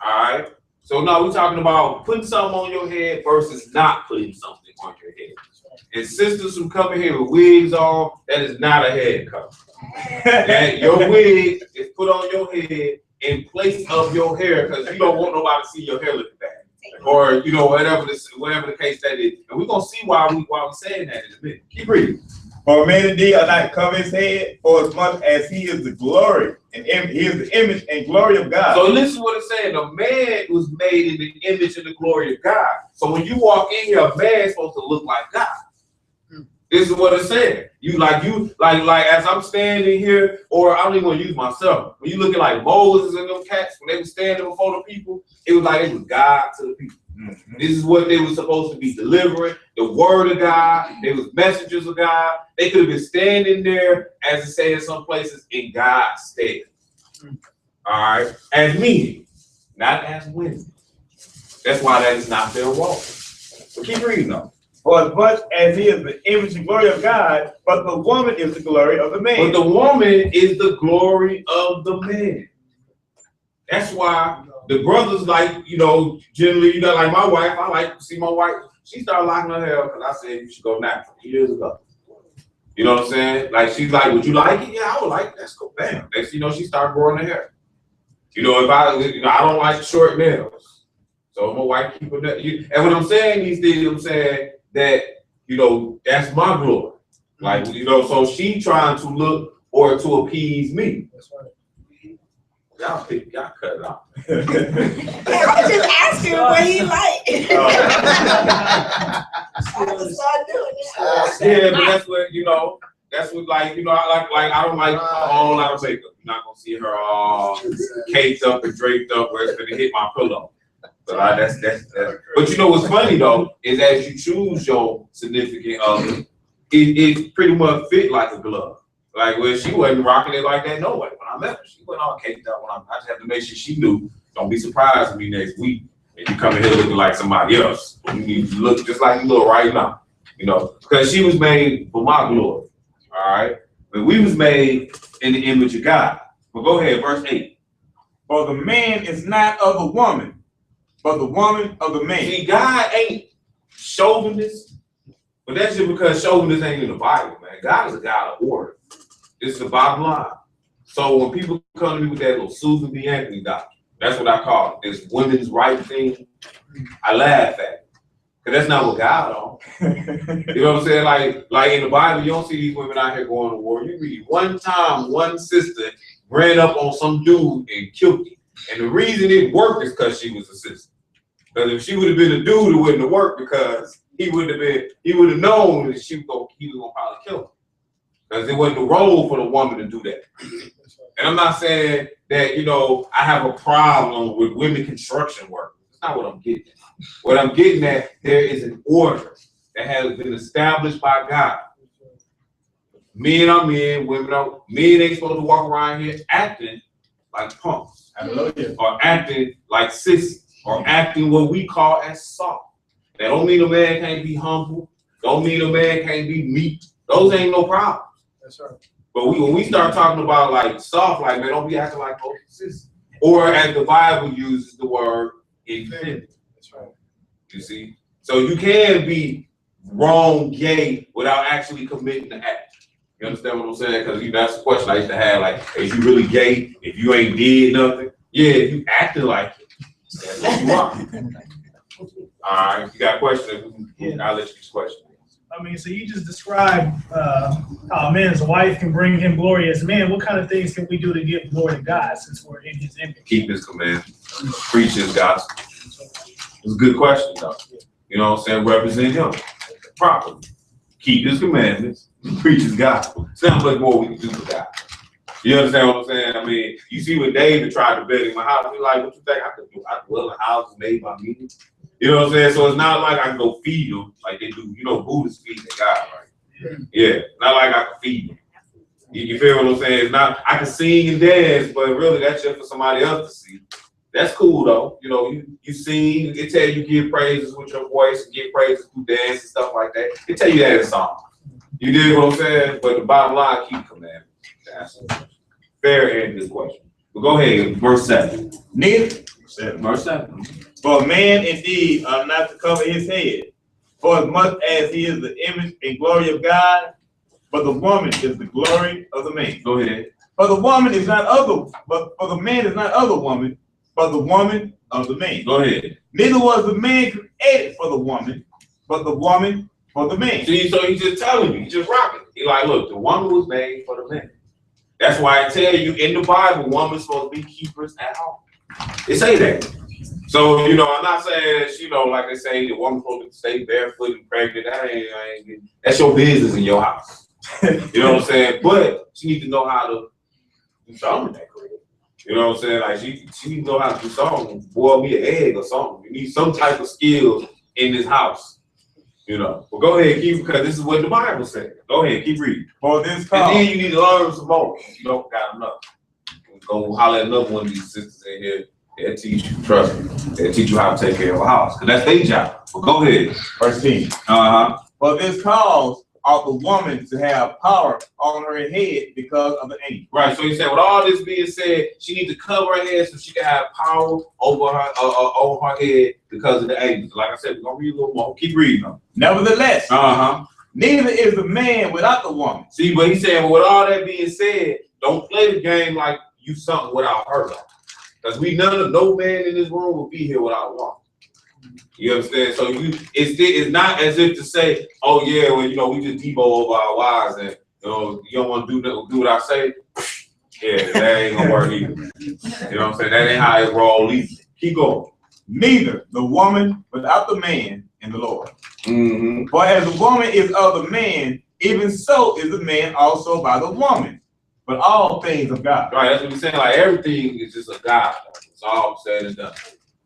All right. So no, we're talking about putting something on your head versus not putting something on your head. And sisters who come in here with wigs on, that is not a head cover. That your wig is put on your head in place of your hair because you don't want nobody to see your hair looking bad. Or whatever the case that is. And we're gonna see why we saying that in a minute. Keep reading. For a man indeed are not cover his head, for as much as he is the glory and he is the image and glory of God. So listen to what it's saying. A man was made in the image and the glory of God. So when you walk in here, a man is supposed to look like God. This is what it's saying. You like as I'm standing here, or I don't even want to use myself. When you look at like Moses and them cats, when they were standing before the people, it was like it was God to the people. Mm-hmm. This is what they were supposed to be delivering, the word of God. They was messengers of God. They could have been standing there, as it says in some places, in God's stead. Mm-hmm. All right, as men, not as women. That's why that is not their role. So keep reading though. For as much as he is the image and glory of God, but the woman is the glory of the man. But the woman is the glory of the man. That's why the brothers generally, like my wife, I like to see my wife, she started locking her hair because I said you should go natural years ago. You know what I'm saying? Like she's like, would you like it? Yeah, I would like it. Let's go. Bam. Next she started growing her hair. If I don't like short nails. So my wife keep it. And when I'm saying these things, I'm saying that, that's my glory. Like, so she trying to look or to appease me. That's right. Y'all cut it out. I was just asking what he like. I just started doing it. Yeah, but that's what, that's what I don't like a whole lot of makeup. You're not gonna see her all caked up and draped up where it's gonna hit my pillow. But that's. But what's funny though is as you choose your significant other, it pretty much fit like a glove. Like she wasn't rocking it like that no way. When I met her, she wasn't all caked up. I just had to make sure she knew. Don't be surprised with me next week and you come in here looking like somebody else. You need to look just like you look right now. Because she was made for my glory. All right, but we was made in the image of God. But go ahead, verse 8. For the man is not of the woman, but the woman of the man. See, God ain't chauvinist, but that's just because chauvinist ain't in the Bible, man. God is a God of order. This is the bottom line. So when people come to me with that little Susan B. Anthony doctrine, that's what I call it, this women's right thing, I laugh at it. Because that's not what God on. You know what I'm saying? Like in the Bible, you don't see these women out here going to war. You read one time, one sister ran up on some dude and killed him. And the reason it worked is because she was a sister. Because if she would have been a dude, it wouldn't have worked because he would have known that he was gonna probably kill him. Because it wasn't the role for the woman to do that. And I'm not saying that, I have a problem with women construction work. That's not what I'm getting at. What I'm getting at, there is an order that has been established by God. Men are men, women are men. Ain't supposed to walk around here acting like punks. Hallelujah. Or acting like sissies, or acting what we call as soft. That don't mean a man can't be humble. Don't mean a man can't be meek. Those ain't no problems. That's right. But when we start talking about like soft, like man, don't be acting like those sissies. Or as the Bible uses the word, independent. That's right. You see? So you can be wrong gay without actually committing the act. You understand what I'm saying? Because that's the question I used to have, like, is you really gay if you ain't did nothing? Yeah, if you acting like it, that's what you are. All right, you got a question? Yeah, I'll let you ask question. So you just described how a man's wife can bring him glory as a man. What kind of things can we do to give glory to God since we're in his image? Keep his commandments, preach his gospel. It's a good question, though. You know what I'm saying? Represent him properly. Keep his commandments, preach his gospel. It's not much more we can do for God. You understand what I'm saying? You see when David tried to build him a house, he's like, what you think I could do? I dwell in a house made by me. You know what I'm saying? So it's not like I can go feed them like they do. Buddhists feed their God, right? Yeah, not like I can feed them. You feel what I'm saying? It's not, I can sing and dance, but really that's just for somebody else to see. That's cool though. You sing, it tell you give praises with your voice and give praises through dance and stuff like that. It tell you that in a song. You dig what I'm saying? But the bottom line, keep commandments. That's fair and good question. But go ahead, verse 7. Neither, Verse 7. for a man indeed not to cover his head, for as much as he is the image and glory of God, but the woman is the glory of the man. Go ahead. For the woman is not of the, but for the man is not of the woman, but the woman of the man. Go ahead. Neither was the man created for the woman, but the woman for the man. See, so he's just telling you, he's just rocking. He's like, look, the woman was made for the man. That's why I tell you in the Bible, woman's supposed to be keepers at home. It say that. So, you know, I'm not saying that, you know, like they say, the woman's supposed to stay barefoot and pregnant. That's your business in your house. You know what I'm saying? But she needs to know how to do something in that career. You know what I'm saying? Like she needs to know how to do something, boil me an egg or something. You need some type of skills in this house. You know. Well, go ahead, keep, because this is what the Bible says. Go ahead, keep reading. For this And cause, then you need to learn some more. You don't got enough. Go holler at another one of these sisters in here. They'll teach you, trust me. They'll teach you how to take care of a house. Because that's their job. But go ahead. verse 10. For this cause ought the woman to have power on her head because of the angel. Right. So he said, with all this being said, she needs to cover her head so she can have power over her head because of the angels. Like I said, we're gonna read a little more. Keep reading them. Nevertheless, neither is the man without the woman. See, but he said, well, with all that being said, don't play the game like you something without her. Because no man in this room will be here without a woman. You understand? So it's not as if to say, oh yeah, well, you know, we just Debo over our wives and you know, you don't want to do what I say. Yeah, that ain't gonna work either. You know what I'm saying? That ain't how it roll either. Keep going. Neither the woman without the man in the Lord. Mm-hmm. For as the woman is of the man, even so is the man also by the woman. But all things of God. Right, that's what he's saying. Like everything is just a God. That's all I'm saying is done.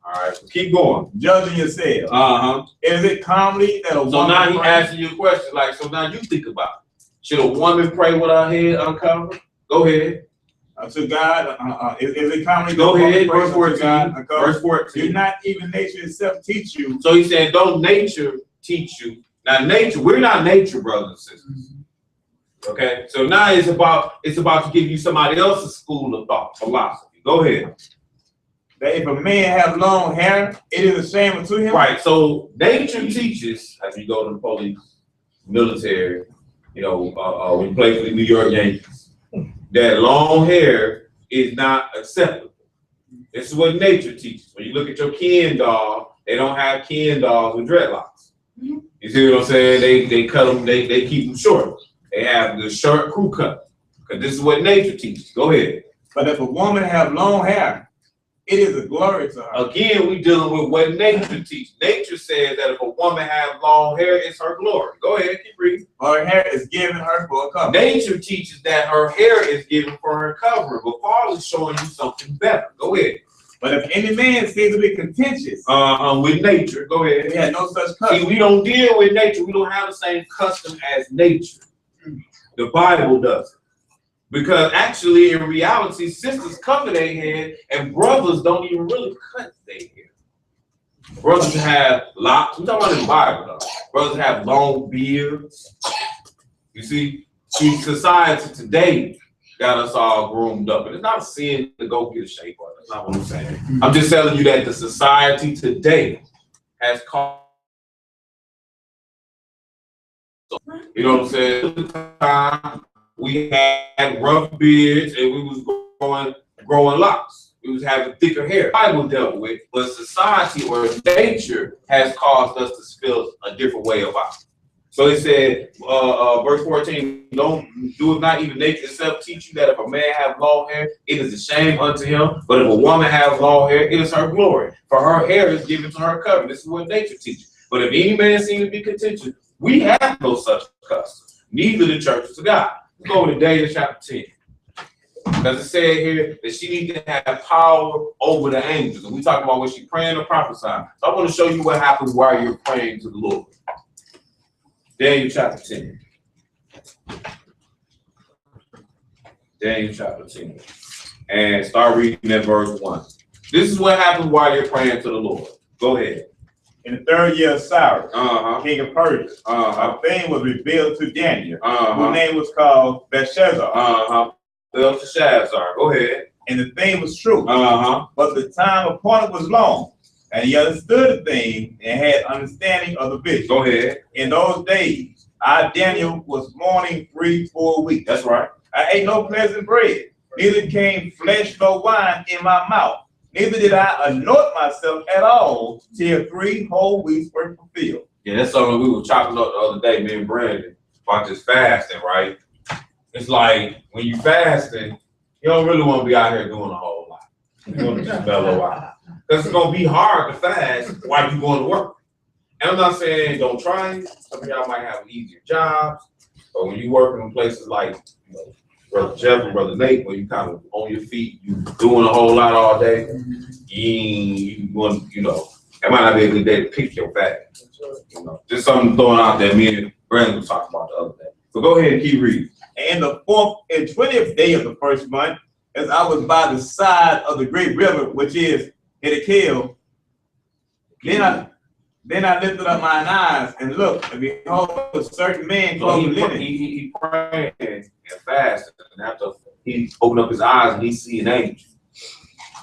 All right, so keep going. Judging yourself. Is it commonly that a woman? So now he asking you a question. Like, so now you think about it. Should a woman pray with her head uncovered? Go ahead. To God, is it commonly? Go ahead. Verse 14. God, Verse 14. Did not even nature itself teach you? So he said, don't nature teach you. Now nature, we're not nature, brothers and sisters. Okay, so now it's about to give you somebody else's school of thought, philosophy. Go ahead. That if a man have long hair, it is a shame unto him. Right. So nature teaches, as you go to the police, military, you know, when you play for the New York Yankees, that long hair is not acceptable. This is what nature teaches. When you look at your Ken doll, they don't have Ken dolls with dreadlocks. You see what I'm saying? They cut them. They keep them short. They have the short crew cut. Because this is what nature teaches. Go ahead. But if a woman have long hair, it is a glory to her. Again, we dealing with what nature teaches. Nature says that if a woman have long hair, it's her glory. Go ahead, keep reading. Her hair is given her for a cover. Nature teaches that her hair is given for her covering, but Paul is showing you something better. Go ahead. But if any man seems to be contentious with nature, go ahead. He had no such custom. See, we don't deal with nature. We don't have the same custom as nature. The Bible does. Because actually, in reality, sisters cover their head and brothers don't even really cut their hair. Brothers have locks. We're talking about the Bible, though. Brothers have long beards. You see, society today got us all groomed up. And it's not a sin to go get a shape on. That's not what I'm saying. I'm just telling you that the society today has caused. You know what I'm saying? At the time, we had rough beards and we was growing locks. We was having thicker hair. The Bible dealt with, but society or nature has caused us to feel a different way about it. So it said, verse 14, don't do it not even nature itself teach you that if a man have long hair, it is a shame unto him. But if a woman has long hair, it is her glory. For her hair is given to her covering. This is what nature teaches. But if any man seems to be contentious, we have no such custom, neither the churches of God. Let's go to Daniel chapter 10. Because it said here that she needs to have power over the angels. And we talk about when she's praying or prophesying. So I want to show you what happens while you're praying to the Lord. Daniel chapter 10. Daniel chapter 10. And start reading at verse 1. This is what happens while you're praying to the Lord. Go ahead. In the 3rd year of Cyrus, king of Persia, a thing was revealed to Daniel, whose name was called Belshazzar. Belshazzar, go ahead. And the thing was true, but the time appointed was long. And he understood the thing and had understanding of the vision. Go ahead. In those days, I, Daniel, was mourning 3 weeks. That's right. I ate no pleasant bread, neither came flesh nor wine in my mouth. Neither did I anoint myself at all till 3 whole weeks were fulfilled. Yeah, that's something we were chopping up the other day, me and Brandon, about this fasting, right? It's like when you fasting, you don't really want to be out here doing a whole lot. You want to just mellow out. Because it's going to be hard to fast while you're going to work. And I'm not saying don't try it. Some of y'all might have easier jobs. But when you working in places like, you know, Brother Jeff and Brother Nate, where you kind of on your feet, you doing a whole lot all day, you want, you know, it might not be a good day to pick your fast. You know, just something throwing out there. Me and Brandon was talking about the other day. So go ahead and keep reading. And the 4th and 20th day of the first month, as I was by the side of the great river, which is Wkly, then I lifted up mine eyes and looked, and behold, a certain man So clothed in linen. he prayed and fasted, and after he opened up his eyes and he see an angel.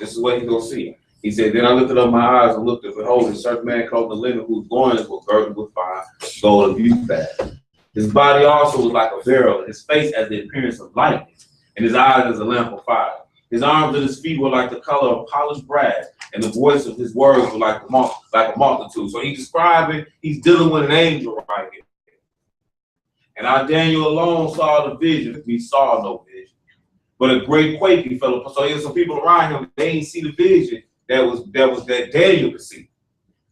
This is what he's gonna see. He said, then I lifted up my eyes and looked, and behold, a certain man clothed in linen, whose loins were girded with fine gold of Wkly. His body also was like a beryl, and his face as the appearance of lightning, and his eyes as a lamp of fire. His arms and his feet were like the color of polished brass, and the voice of his words were like a multitude. So he's describing, he's dealing with an angel right here. And I, Daniel, alone saw the vision. We saw no vision, but a great quaking fell upon. So there's some people around him, they ain't see the vision that Daniel could see.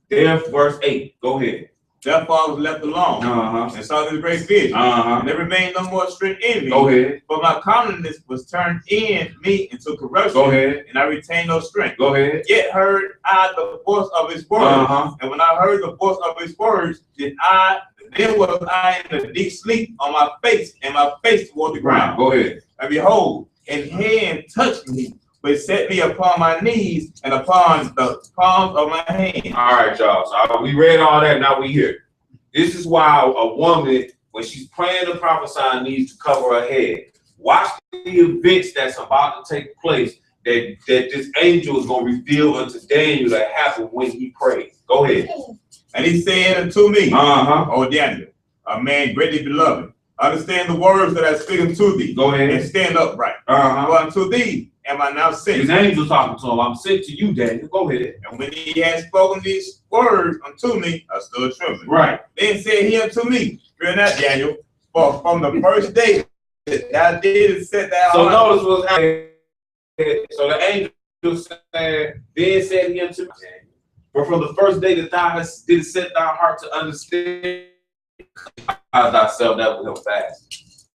There, verse 8. Go ahead. Therefore I was left alone, and saw this great vision. And there remained no more strength in me. Go ahead. For my countenance was turned in me into corruption. Go ahead. And I retained no strength. Go ahead. Yet heard I the voice of his words. And when I heard the voice of his words, then was I in a deep sleep on my face, and my face toward the ground. Go ahead. And behold, his hand touched me, but set me upon my knees and upon the palms of my hands. All right, y'all. So we read all that. Now we here. This is why a woman, when she's praying to prophesy, needs to cover her head. Watch the events that's about to take place that this angel is going to reveal unto Daniel that happened when he prayed. Go ahead. And he said unto me, O Daniel, a man greatly beloved, understand the words that I speak unto thee. Go ahead. And stand upright. For unto thee am I now sent. His angel talking to him. I'm sent to you, Daniel. Go ahead. And when he had spoken these words unto me, I stood trembling. Right. Then said he unto me, fear not, Daniel, for from the first day that thou didst set thy So heart. notice what's happening. So the angel said, then said he unto me, but from the first day that thou did set thy heart to understand thyself, that was him fast.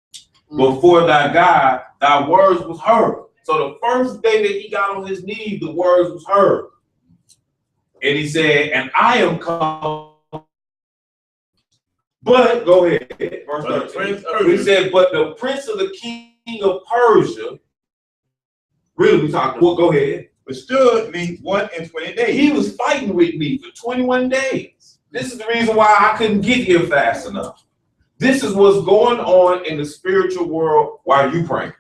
Before thy God, thy words was heard. So the first day that he got on his knees, the words was heard. And he said, and I am come. But, go ahead, verse 13. He said, but the prince of the king of Persia, really we talking, well, go ahead. Withstood me 21 days. He was fighting with me for 21 days. This is the reason why I couldn't get here fast enough. This is what's going on in the spiritual world while you praying.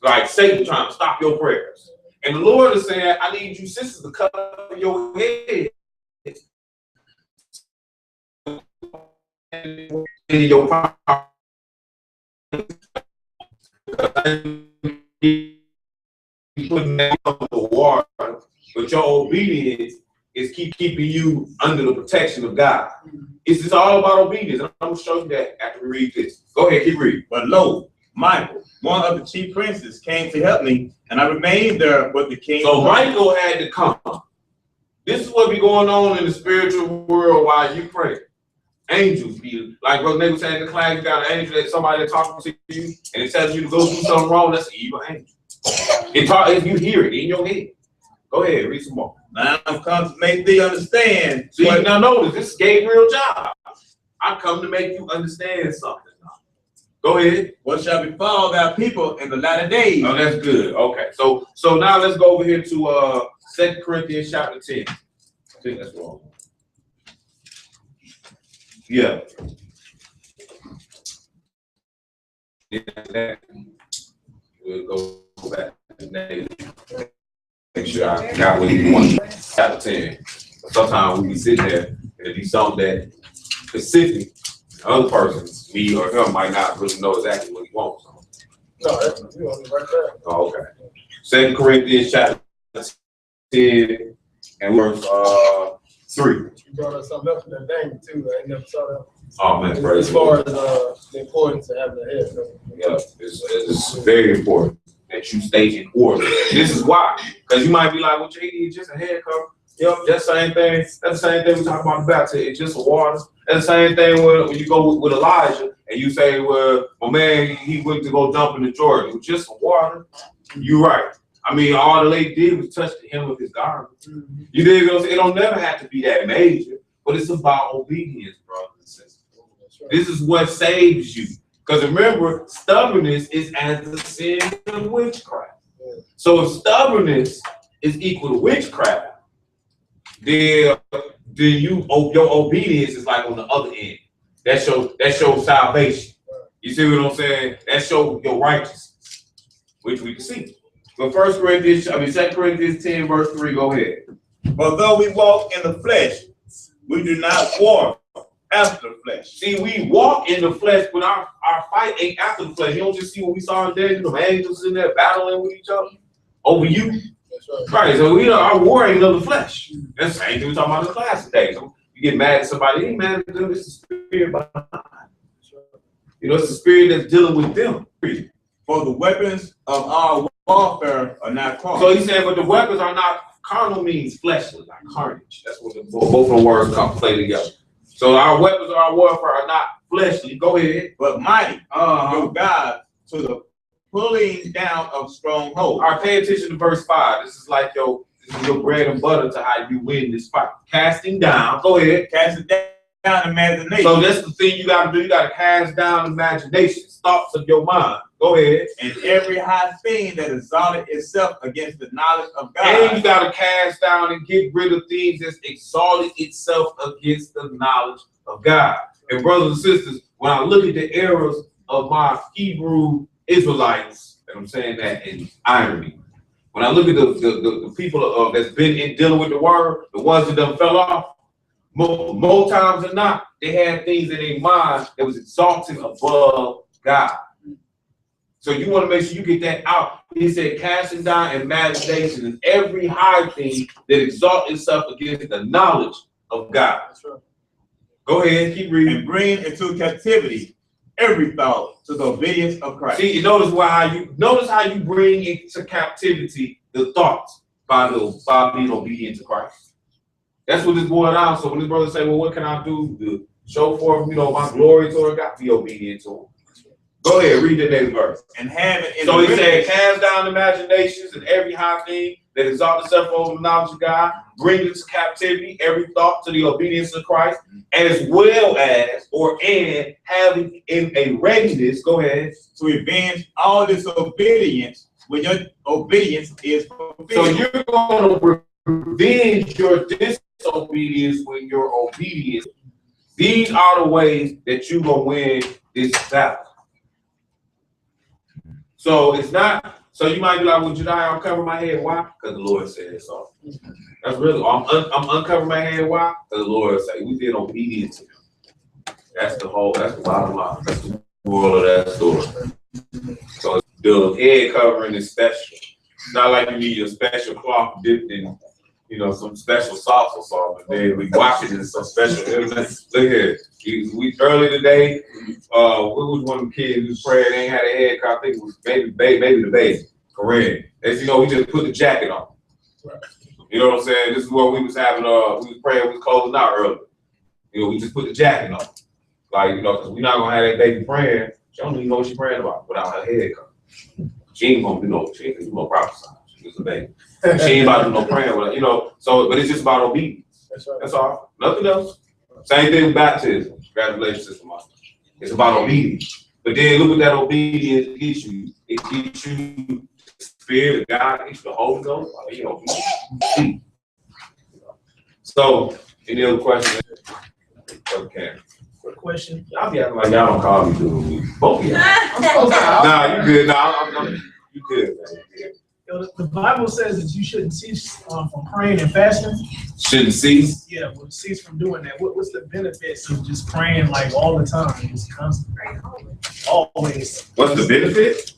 Like Satan trying to stop your prayers. And the Lord is saying, I need you sisters to cover your head. In your putting that on the water, but your obedience is keeping you under the protection of God. It's just all about obedience. And I'm gonna show you that after we read this. Go ahead, keep reading. But lo, Michael, one of the chief princes, came to help me, and I remained there with the king. So Michael had to come. This is what be going on in the spiritual world while you pray. Angels be like Brother Nate was saying in the class, you got an angel that somebody talking to you and it tells you to go do something wrong. That's an evil angel. If you hear it in your head. Go ahead, read some more. Now I'm come to make thee understand. See, now notice this is Gabriel's job. I come to make you understand something. Go ahead. What shall befall thy people in the latter days? Oh, that's good. Okay, so now let's go over here to 2 Corinthians chapter 10. I think that's wrong. Yeah. We'll go back to make sure I got what he wanted out of 10. But sometimes we be sitting there and it be something that specific other persons, me or him, might not really know exactly what he wants. No, that's, you on the right track. Oh, okay. 2 Corinthians chapter 10 and verse 3. You brought up something else in that thing too, I ain't never saw that. Oh man, praise As the far Lord. as the importance of having a head. Yeah, it's very important that you stay in order. This is why, because you might be like, well, JD, it's just a head cover. Yep, that's the same thing. That's the same thing we talk about in the baptism. It's just a water. That's the same thing when you go with Elijah and you say, well, man, he went to go dump in the Jordan. It was just water. You're right. I mean, all the lady did was touch the hem of his garment. You dig what I'm saying? It don't never have to be that major, but it's about obedience, brothers and sisters. This is what saves you. Because remember, stubbornness is as the sin of witchcraft. So if stubbornness is equal to witchcraft, then your obedience is like on the other end. That's your salvation. You see what I'm saying? That's your righteousness, which we can see. But 2 Corinthians 10, verse 3, go ahead. But though we walk in the flesh, we do not war after the flesh. See, we walk in the flesh, but our fight ain't after the flesh. You don't just see what we saw in Daniel, the angels in there battling with each other over you. That's Right, so our war ain't of the flesh. That's the same thing we talking about in the class today. So you get mad at somebody, ain't mad at them, it's the spirit behind. You know, it's the spirit that's dealing with them. For the weapons of our warfare are not carnal. So he said, but the weapons are not carnal, means fleshly, like carnage. That's what both of the words come play together. So our weapons of our warfare are not fleshly. Go ahead. But mighty, your God, to the pulling down of strongholds. All right, pay attention to verse 5. This is like your bread and butter to how you win this fight. Casting down. Go ahead. Casting down imagination. So that's the thing you got to do. You got to cast down imaginations, thoughts of your mind. Go ahead. And every high thing that exalted itself against the knowledge of God. And you got to cast down and get rid of things that's exalted itself against the knowledge of God. And brothers and sisters, when I look at the errors of my Hebrew Israelites, and I'm saying that in irony, when I look at the people that's been in dealing with the word, the ones that done fell off, more times than not, they had things in their mind that was exalted above God. So you want to make sure you get that out. He said, casting down imagination and every high thing that exalts itself against the knowledge of God. Go ahead, keep reading. And bring into captivity every thought to the obedience of Christ. See, notice how you bring into captivity the thoughts by being obedient to Christ. That's what this boiled down. So when this brother say, well, what can I do to show forth, my glory toward God? Be obedient to him. Go ahead, read the next verse. And have it in So the he said, remembrance. cast down imaginations and every high thing that exalts itself over the knowledge of God, bring into captivity every thought to the obedience of Christ, as well as, and having in a readiness, go ahead. To revenge all disobedience when your obedience is fulfilled. So you're going to revenge your disobedience when your obedience. These are the ways that you're going to win this battle. So it's not, so you might be like, well, Jediah, I'm covering my head. Why? Because the Lord said so. That's really, I'm uncovering my head. Why? Because the Lord said, we did obedience to him. That's the bottom line. That's the moral of that story. So the head covering is special. It's not like you need your special cloth dipped in, some special sauce or something. Then we wash it in some special. Look here. We early today, what was one of the kids who prayed, they ain't had a head cover. I think it was maybe the baby. Correct. As we just put the jacket on. You know what I'm saying? This is what we was having, we was praying, we was closing out early. We just put the jacket on. Like, because we're not gonna have that baby praying. She don't even know what she's praying about without her head covered. She ain't gonna do no prophesy. She's a baby. She ain't about to do no praying with her, but it's just about obedience. That's all. Nothing else. Same thing with baptism. Congratulations, Sister Martha. It's about obedience. But then look what that obedience gets you. It gets you the Spirit of God, it gets you the Holy Ghost. So, any other questions? Okay. Quick question. Y'all be acting like y'all don't call me dude. Both of y'all. Nah, you good. Nah, you good, man. You good. The Bible says that you shouldn't cease from praying and fasting. Shouldn't cease. Yeah, well, cease from doing that. What's the benefits of just praying like all the time, just constantly, always? What's the benefit?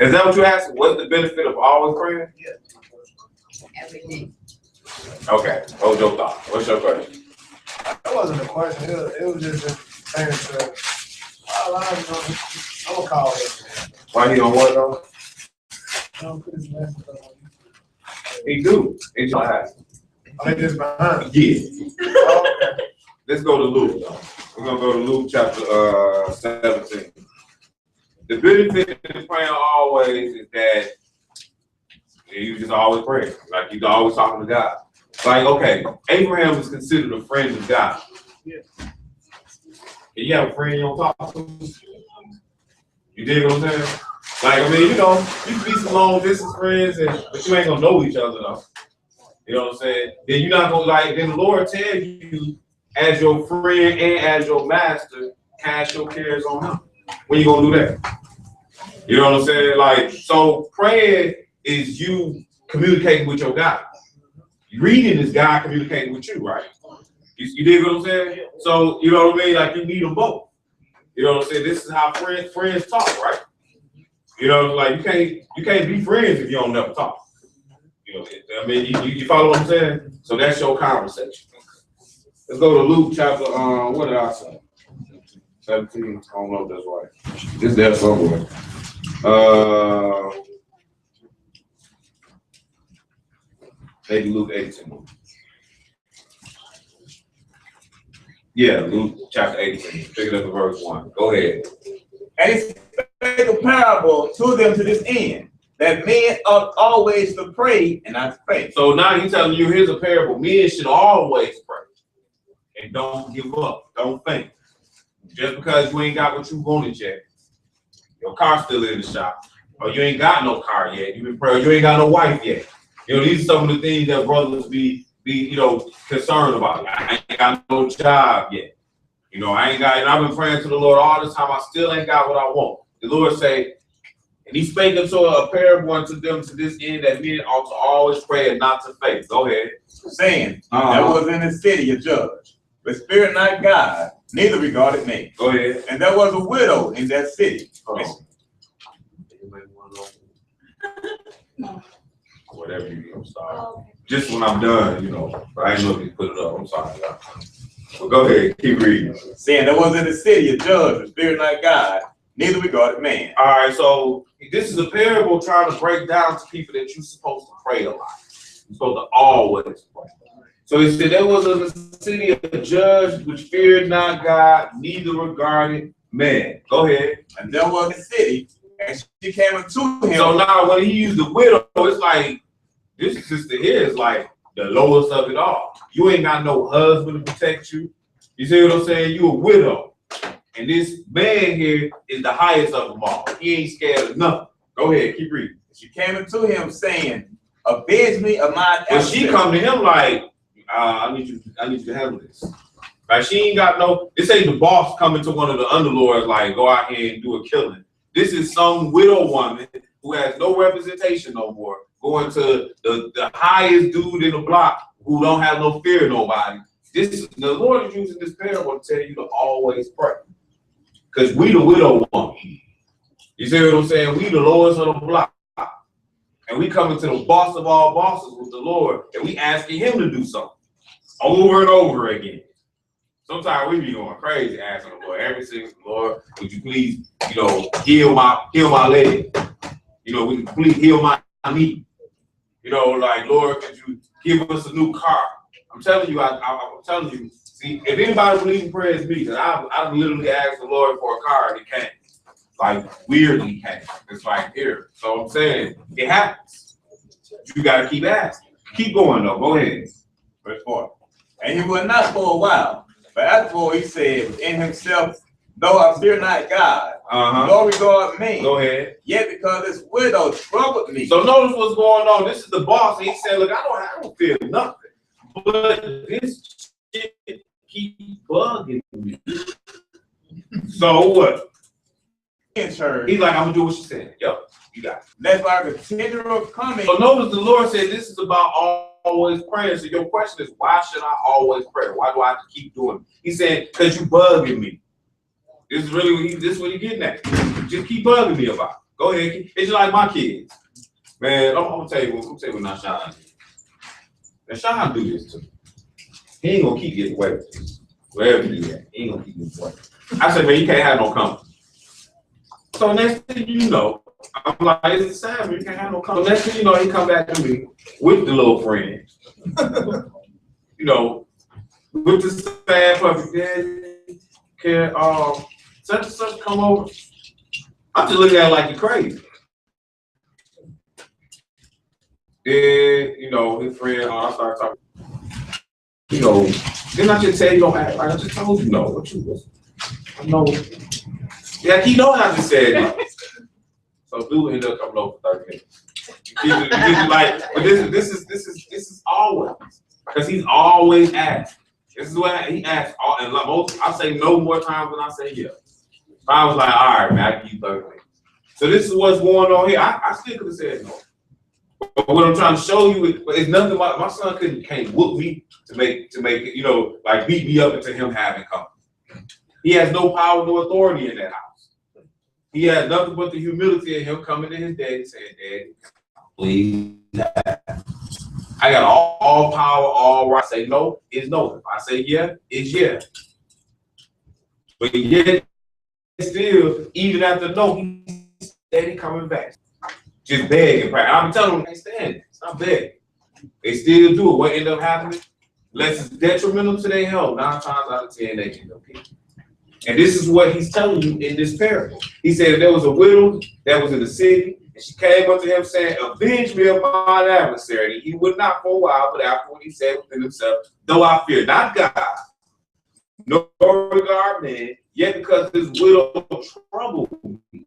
Is that what you asked? What's the benefit of always praying? Everything. Okay, hold your thought. What's your question? That wasn't a question, it was just saying to, I'm gonna call it. Why he don't what though? Put his name, He do. He just ask. they just behind. Yeah. Oh, okay. Let's go to Luke though. We're gonna go to Luke chapter 17. The benefit of praying always is that you just always pray. Like you're always talking to God. Like, okay, Abraham is considered a friend of God. Yeah. You have a friend you don't talk to? You dig what I'm saying? Like, I mean, you know, you can be some long distance friends, but you ain't gonna know each other though. You know what I'm saying? Then you're not gonna then the Lord tells you as your friend and as your master, cast your cares on him. When you gonna do that? You know what I'm saying? Like, so praying is you communicating with your God. Reading is God communicating with you, right? You dig what I'm saying? So, you know what I mean? Like, you need them both. You know what I'm saying? This is how friends talk, right? You know, like you can't be friends if you don't never talk. You know, I mean, you follow what I'm saying? So that's your conversation. Let's go to Luke chapter, what did I say? 17, I don't know if that's right. It's there somewhere. Maybe Luke 18. Yeah, Luke chapter 18. Pick it up at verse 1. Go ahead. And he spake a parable to them to this end, that men ought always to pray and not to faint. So now he's telling you, here's a parable. Men should always pray and don't give up. Don't faint. Just because you ain't got what you wanted yet, your car's still in the shop, or you ain't got no car yet, you ain't got no wife yet. You know, these are some of the things that brothers be concerned about. I ain't got no job yet. You know, and I've been praying to the Lord all this time. I still ain't got what I want. The Lord say, and he spake unto a parable unto them to this end, that men ought to always pray and not to faint. Go ahead. Saying, there was in the city a judge, but spared not God, neither regarded man. Go ahead. And there was a widow in that city. Whatever I'm sorry. Just when I'm done, you know, but I didn't know if you put it up. I'm sorry. Well, go ahead, keep reading. Saying there was in the city a judge, but spared not God, neither regarded man. All right, so this is a parable trying to break down to people that you're supposed to pray a lot. You're supposed to always pray. So he said there was in the city a judge which feared not God, neither regarded man. Go ahead. And there was a city, and she came unto him. So now when he used the widow, it's like this sister here is like the lowest of it all. You ain't got no husband to protect you. You see what I'm saying? You a widow. And this man here is the highest of them all. He ain't scared of nothing. Go ahead, keep reading. She came unto him saying, avenge me of mine. But she come to him like, I need you to handle this. Like she ain't got no, this ain't the boss coming to one of the underlords like, go out here and do a killing. This is some widow woman who has no representation no more, going to the highest dude in the block who don't have no fear of nobody. The Lord is using this parable to tell you to always pray. Because we the widow woman. You see what I'm saying? We the lowest of the block. And we coming to the boss of all bosses with the Lord, and we asking him to do something over and over again. Sometimes we be going crazy asking the Lord, every single Lord, would you please, heal my leg? Would you please heal my knee? Like, Lord, could you give us a new car? I'm telling you, I'm telling you, see, if anybody believes in prayer, it's me, because I literally asked the Lord for a car and he came. Like, weirdly came. It's like, here. So I'm saying, it happens. You got to keep asking. Keep going, though. Go ahead. Verse 4. And he was not for a while, but afterward he said in himself, though I fear not God, nor regard me. Go ahead. Yet because this widow troubled me. So notice what's going on. This is the boss. And he said, look, I don't fear nothing. But this shit keep bugging me. So what? In church. He's like, I'm gonna do what she said. Yep. You got it. That's like a continual coming. So notice the Lord said this is about always praying. So your question is, why should I always pray? Why do I have to keep doing it? He said, because you bugging me. This is really what he getting at. Just keep bugging me about it. Go ahead. It's just like my kids. Man, I'm gonna tell you what Nashawn did. Nashawn do this to me. He ain't gonna keep getting away with this. Wherever he at, he ain't gonna keep getting away. I said, man, you can't have no company. So next thing you know, I'm like, it's the Sabbath, you can't have no company. So next thing you know, he come back to me with the little friend. You know, with the sad puppy, Daddy, can such and such come over? I'm just looking at it like you're crazy. Then, you know, his friend, I started talking. You know, didn't I just tell you don't act like I just told you no? What you was? I know. Yeah, he know how to say it. So dude ended up coming over for 30 minutes. Like, but this is always because he's always asked. This is what he asks all, and like most, I say no more times than I say yeah. So I was like, all right, man, I give you 30 minutes. So this is what's going on here. I still could have said no. But what I'm trying to show you is it's nothing about my son can't whoop me to make it, you know, like beat me up into him having company. He has no power, no authority in that house. He has nothing but the humility of him coming to his daddy saying, Daddy, please. I got all power, all right. I say no, it's no. If I say yeah, it's yeah. But yet, still, even after no, he's steady coming back. Just begging. I'm telling them, they stand it. Stop begging. They still do it. What end up happening? Unless it's detrimental to their health, 9 times out of 10, they end up getting. And this is what he's telling you in this parable. He said there was a widow that was in the city, and she came unto him saying, avenge me of mine adversary. He would not for a while, but afterward he said within himself, though I fear not God, nor regard man, yet because this widow troubled me,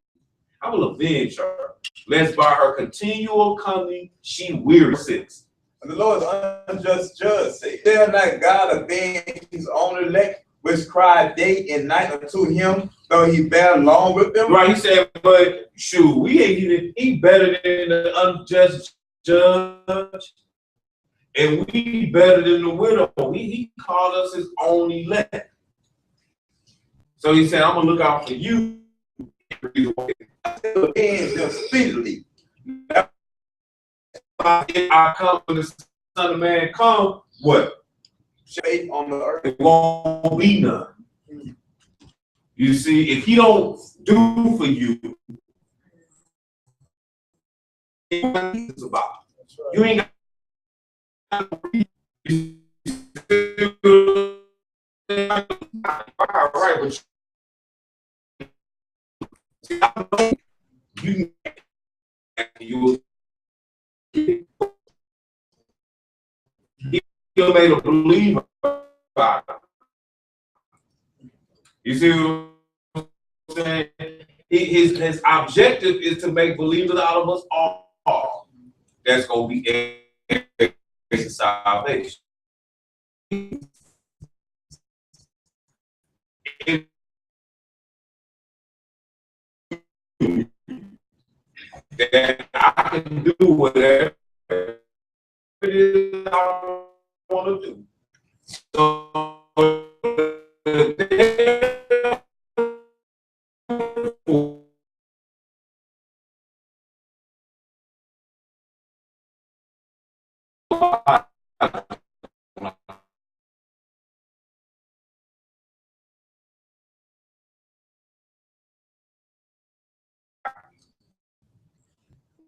I will avenge her, lest by her continual coming she weary. 6. And the Lord's unjust judge say, dare not God avenge his own elect, which cry day and night unto him, though he bear along with them? Right, he said, but shoot, we ain't even, he better than the unjust judge, and we better than the widow. He called us his own elect. So he said, I'm gonna look out for you. And speedily. I come when the Son of Man come, what? Faith on the earth. It won't be none. You see, if he don't do for you, it's about. You ain't got right, but you he made a believer about it. You see what I'm saying? His objective is to make believers out of us all. That's gonna be salvation. Then I can do whatever it is I want to do. So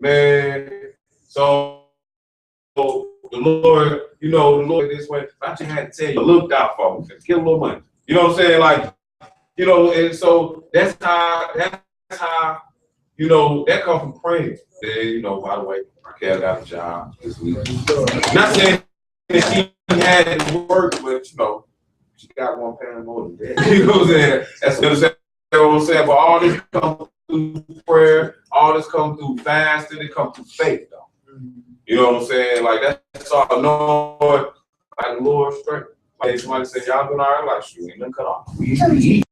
man, so the Lord, you know, the Lord this way. I just had to tell you, looked out for me, get a little money. You know what I'm saying? Like, you know, and so that's how, you know, that comes from praying. And, you know, by the way, Raquel got a job this week. Not saying that she had to work, but you know, she got one parent more than that. You know what I'm saying? That's what I'm saying. But all this comes through prayer, all this comes through fasting, it comes through faith, though. You know what I'm saying? Like that's all Lord, like the Lord strength. Like somebody said, y'all doing all right, like shoot, ain't nothing cut off. We eat.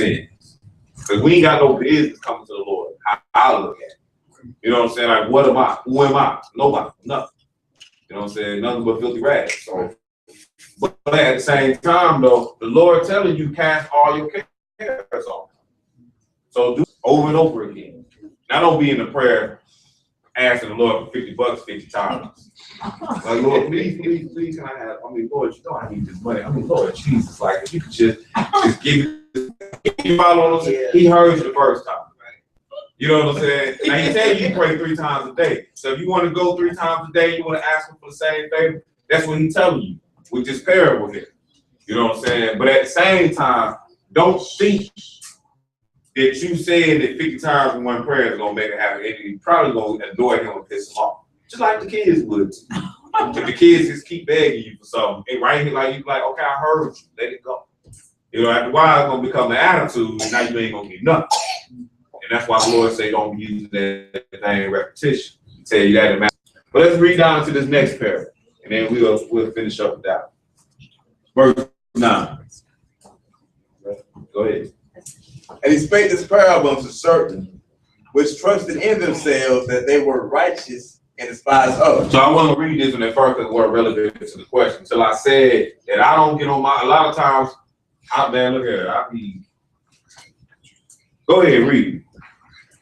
sins. Because we ain't got no business coming to the Lord. I look at it. You know what I'm saying? Like, what am I? Who am I? Nobody. Nothing. You know what I'm saying? Nothing but filthy rags. So, but at the same time, though, the Lord telling you cast all your cares on. So do it over and over again. Now don't be in the prayer asking the Lord for $50 50 times. Like, Lord, please, can I have? I mean, Lord, you know I need this money. I mean, Lord Jesus, like, if you could just give it. You follow what I'm saying? He heard you the first time. You know what I'm saying? Now he tell you pray 3 times a day. So if you want to go 3 times a day, you want to ask him for the same favor, that's what he's telling you with this parable here. You know what I'm saying? But at the same time, don't think that you said that 50 times in one prayer is gonna make it happen. And you probably gonna annoy him and piss him off. Just like the kids would. If the kids just keep begging you for something, and right here, like you like, okay, I heard you, let it go. You know, after a while, it's gonna become an attitude, and now you ain't gonna get nothing. And that's why the Lord say don't be using that thing in repetition. He tell you that in matter. But let's read down to this next paragraph, and then we'll finish up with that. Verse 9. Go ahead. And he spake this parable unto certain which trusted in themselves that they were righteous and despised others. So I want to read this one at first because it wasn't relevant to the question. Until I said that I don't get on my, a lot of times, man, look at it. I be, go ahead, read.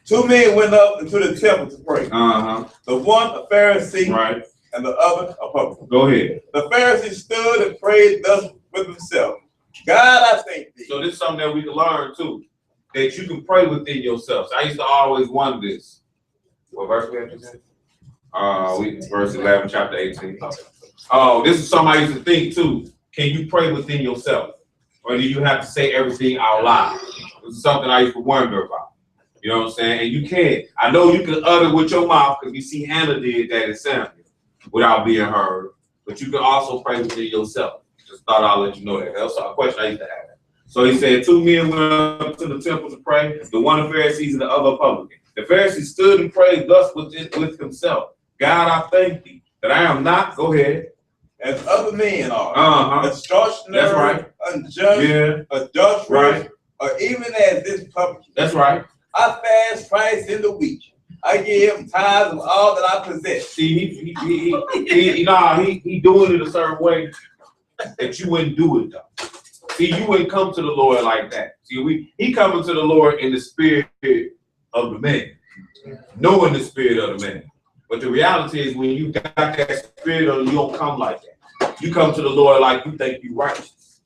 2 men went up into the temple to pray. The one a Pharisee, right, and the other a publican. Go ahead. The Pharisee stood and prayed thus with himself. God, I thank thee. So this is something that we can learn too, that you can pray within yourself. So I used to always wonder this. What verse we have to say? Verse 11, chapter 18. Oh, this is something I used to think too. Can you pray within yourself? Or do you have to say everything out loud? This is something I used to wonder about. You know what I'm saying? And you can. I know you can utter with your mouth because we see Hannah did that in Samuel without being heard. But you can also pray within yourself. Just thought I'll let you know that. That's a question I used to have. So he said, 2 men went up to the temple to pray, the one of the Pharisees and the other a publican. The Pharisee stood and prayed thus with himself. God, I thank thee that I am not, go ahead, as other men are, extortioners, that's right, unjust, adulterers, right, or even as this publican. That's right. I fast twice in the week. I give tithes of all that I possess. See, he doing it a certain way that you wouldn't do it though. See, you wouldn't come to the Lord like that. See, he coming to the Lord in the spirit of the man, knowing the spirit of the man. But the reality is when you got that spirit of, you don't come like that. You come to the Lord like you think you righteous.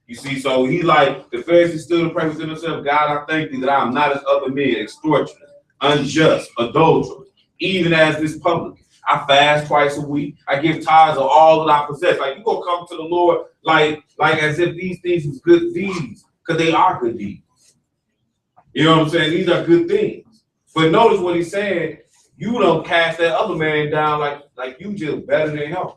You see, so he like, the Pharisee stood and prayed within himself, God, I thank thee that I am not as other men, extortioners, unjust, adulterers, even as this publican. I fast twice a week. I give tithes of all that I possess. Like, you gonna come to the Lord like as if these things was good deeds, because they are good deeds. You know what I'm saying? These are good things. But notice what he's saying, you don't cast that other man down like you just better than him.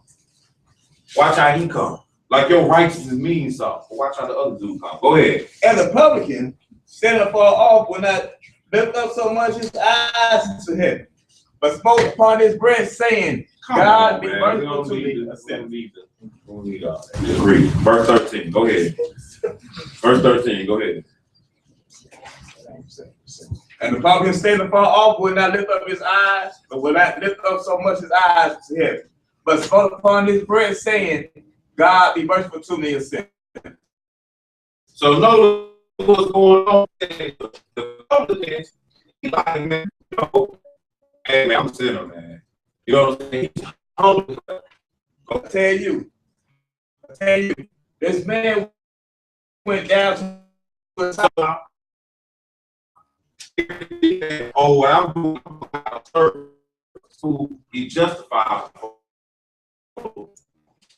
Watch how he come. Like your righteousness means something. Watch how the other dude come. Go ahead. And the publican, standing far off, will not lift up so much his eyes to heaven, but spoke upon his breast, saying, God be merciful to me, a sinner. Just read. Verse 13. Go ahead. Verse 13. Go ahead. And the publican standing far off will not lift up his eyes, but will not lift up so much his eyes to heaven, but spoke upon his breast, saying, God be merciful to me, a sinner. So notice what's going on. The publican, he like, man, hey man, I'm a sinner, man. You know what I'm saying? He's humble. I tell you, this man went down to the top. Oh, what I'm doing, to be justified.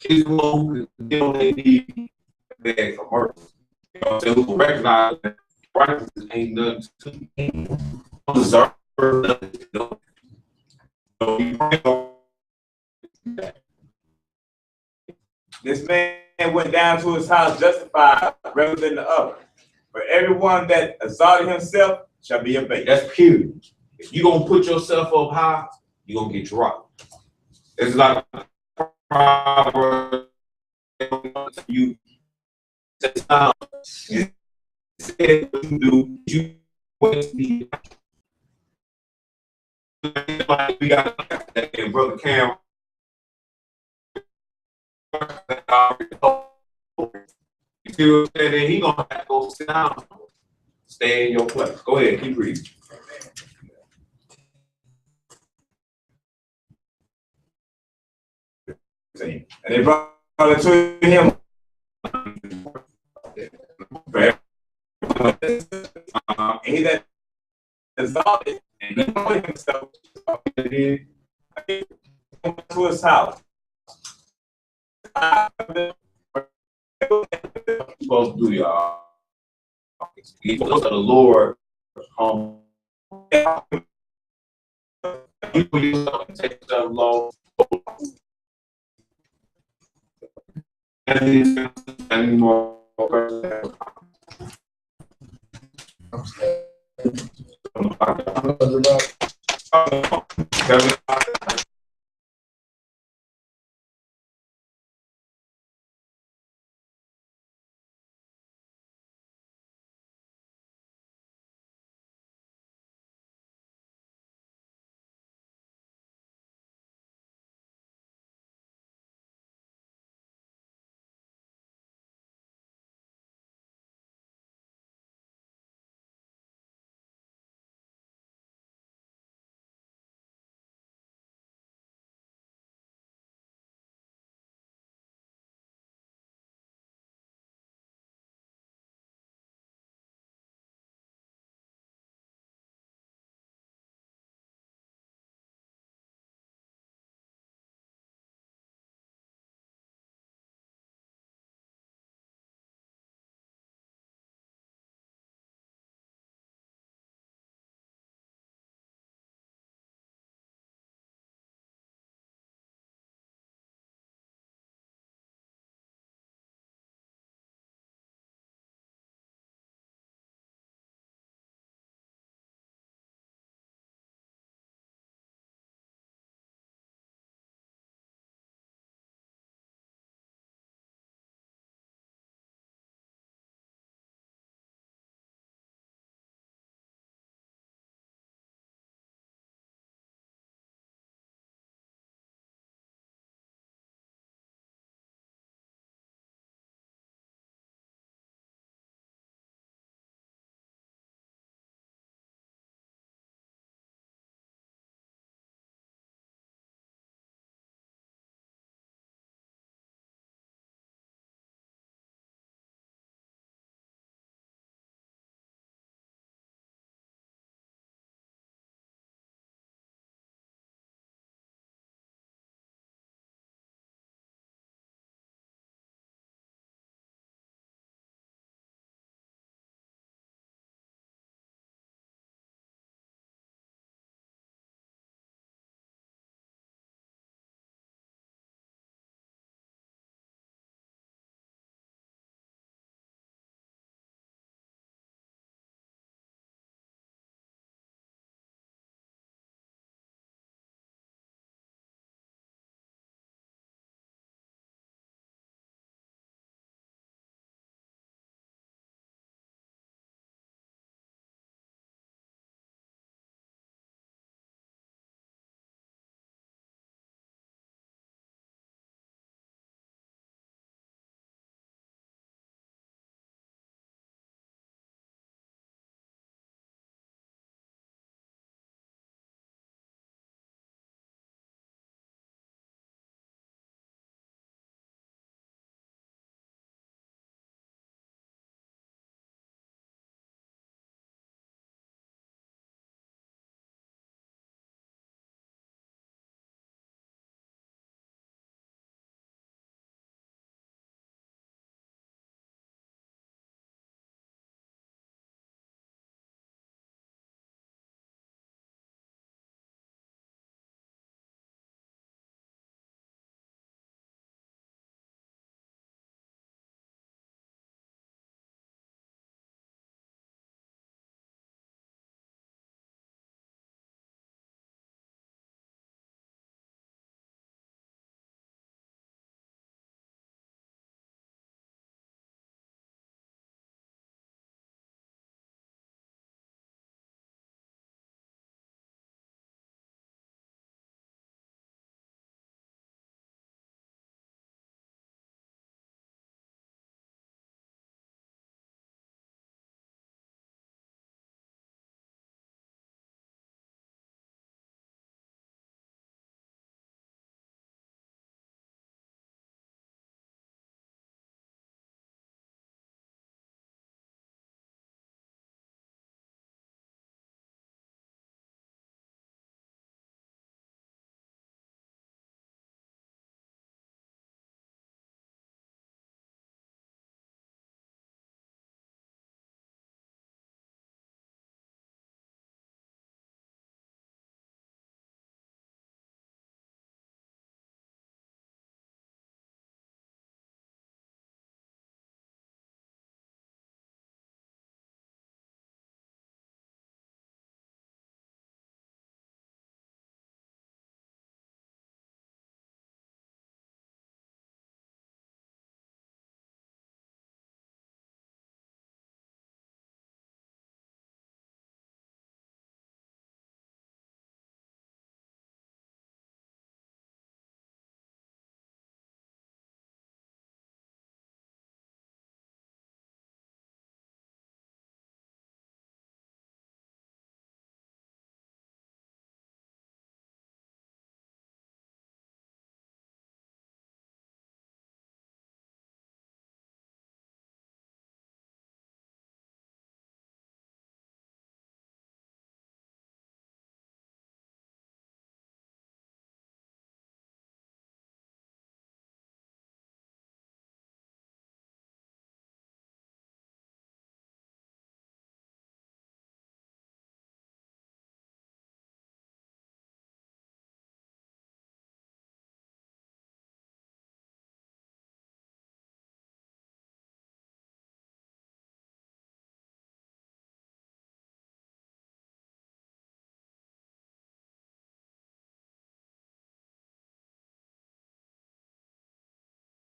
His low, they need beg for mercy. You know what I'm saying? Who recognize that righteousness ain't nothing to him. Don't deserve nothing. This man went down to his house justified rather than the other. For everyone that exalted himself shall be abased. That's period. If you don't put yourself up high, you're gonna get dropped. It's like you said what you do, you went to be. We got and Brother Cam. You see what I'm saying? Then he gonna have to go sit down, stay in your place. Go ahead, keep reading. And they brought it to him. He that exalted and he put himself to his house. Supposed to do, y'all. He goes to the Lord home. You put yourself and take yourself low. Any more? Kevin.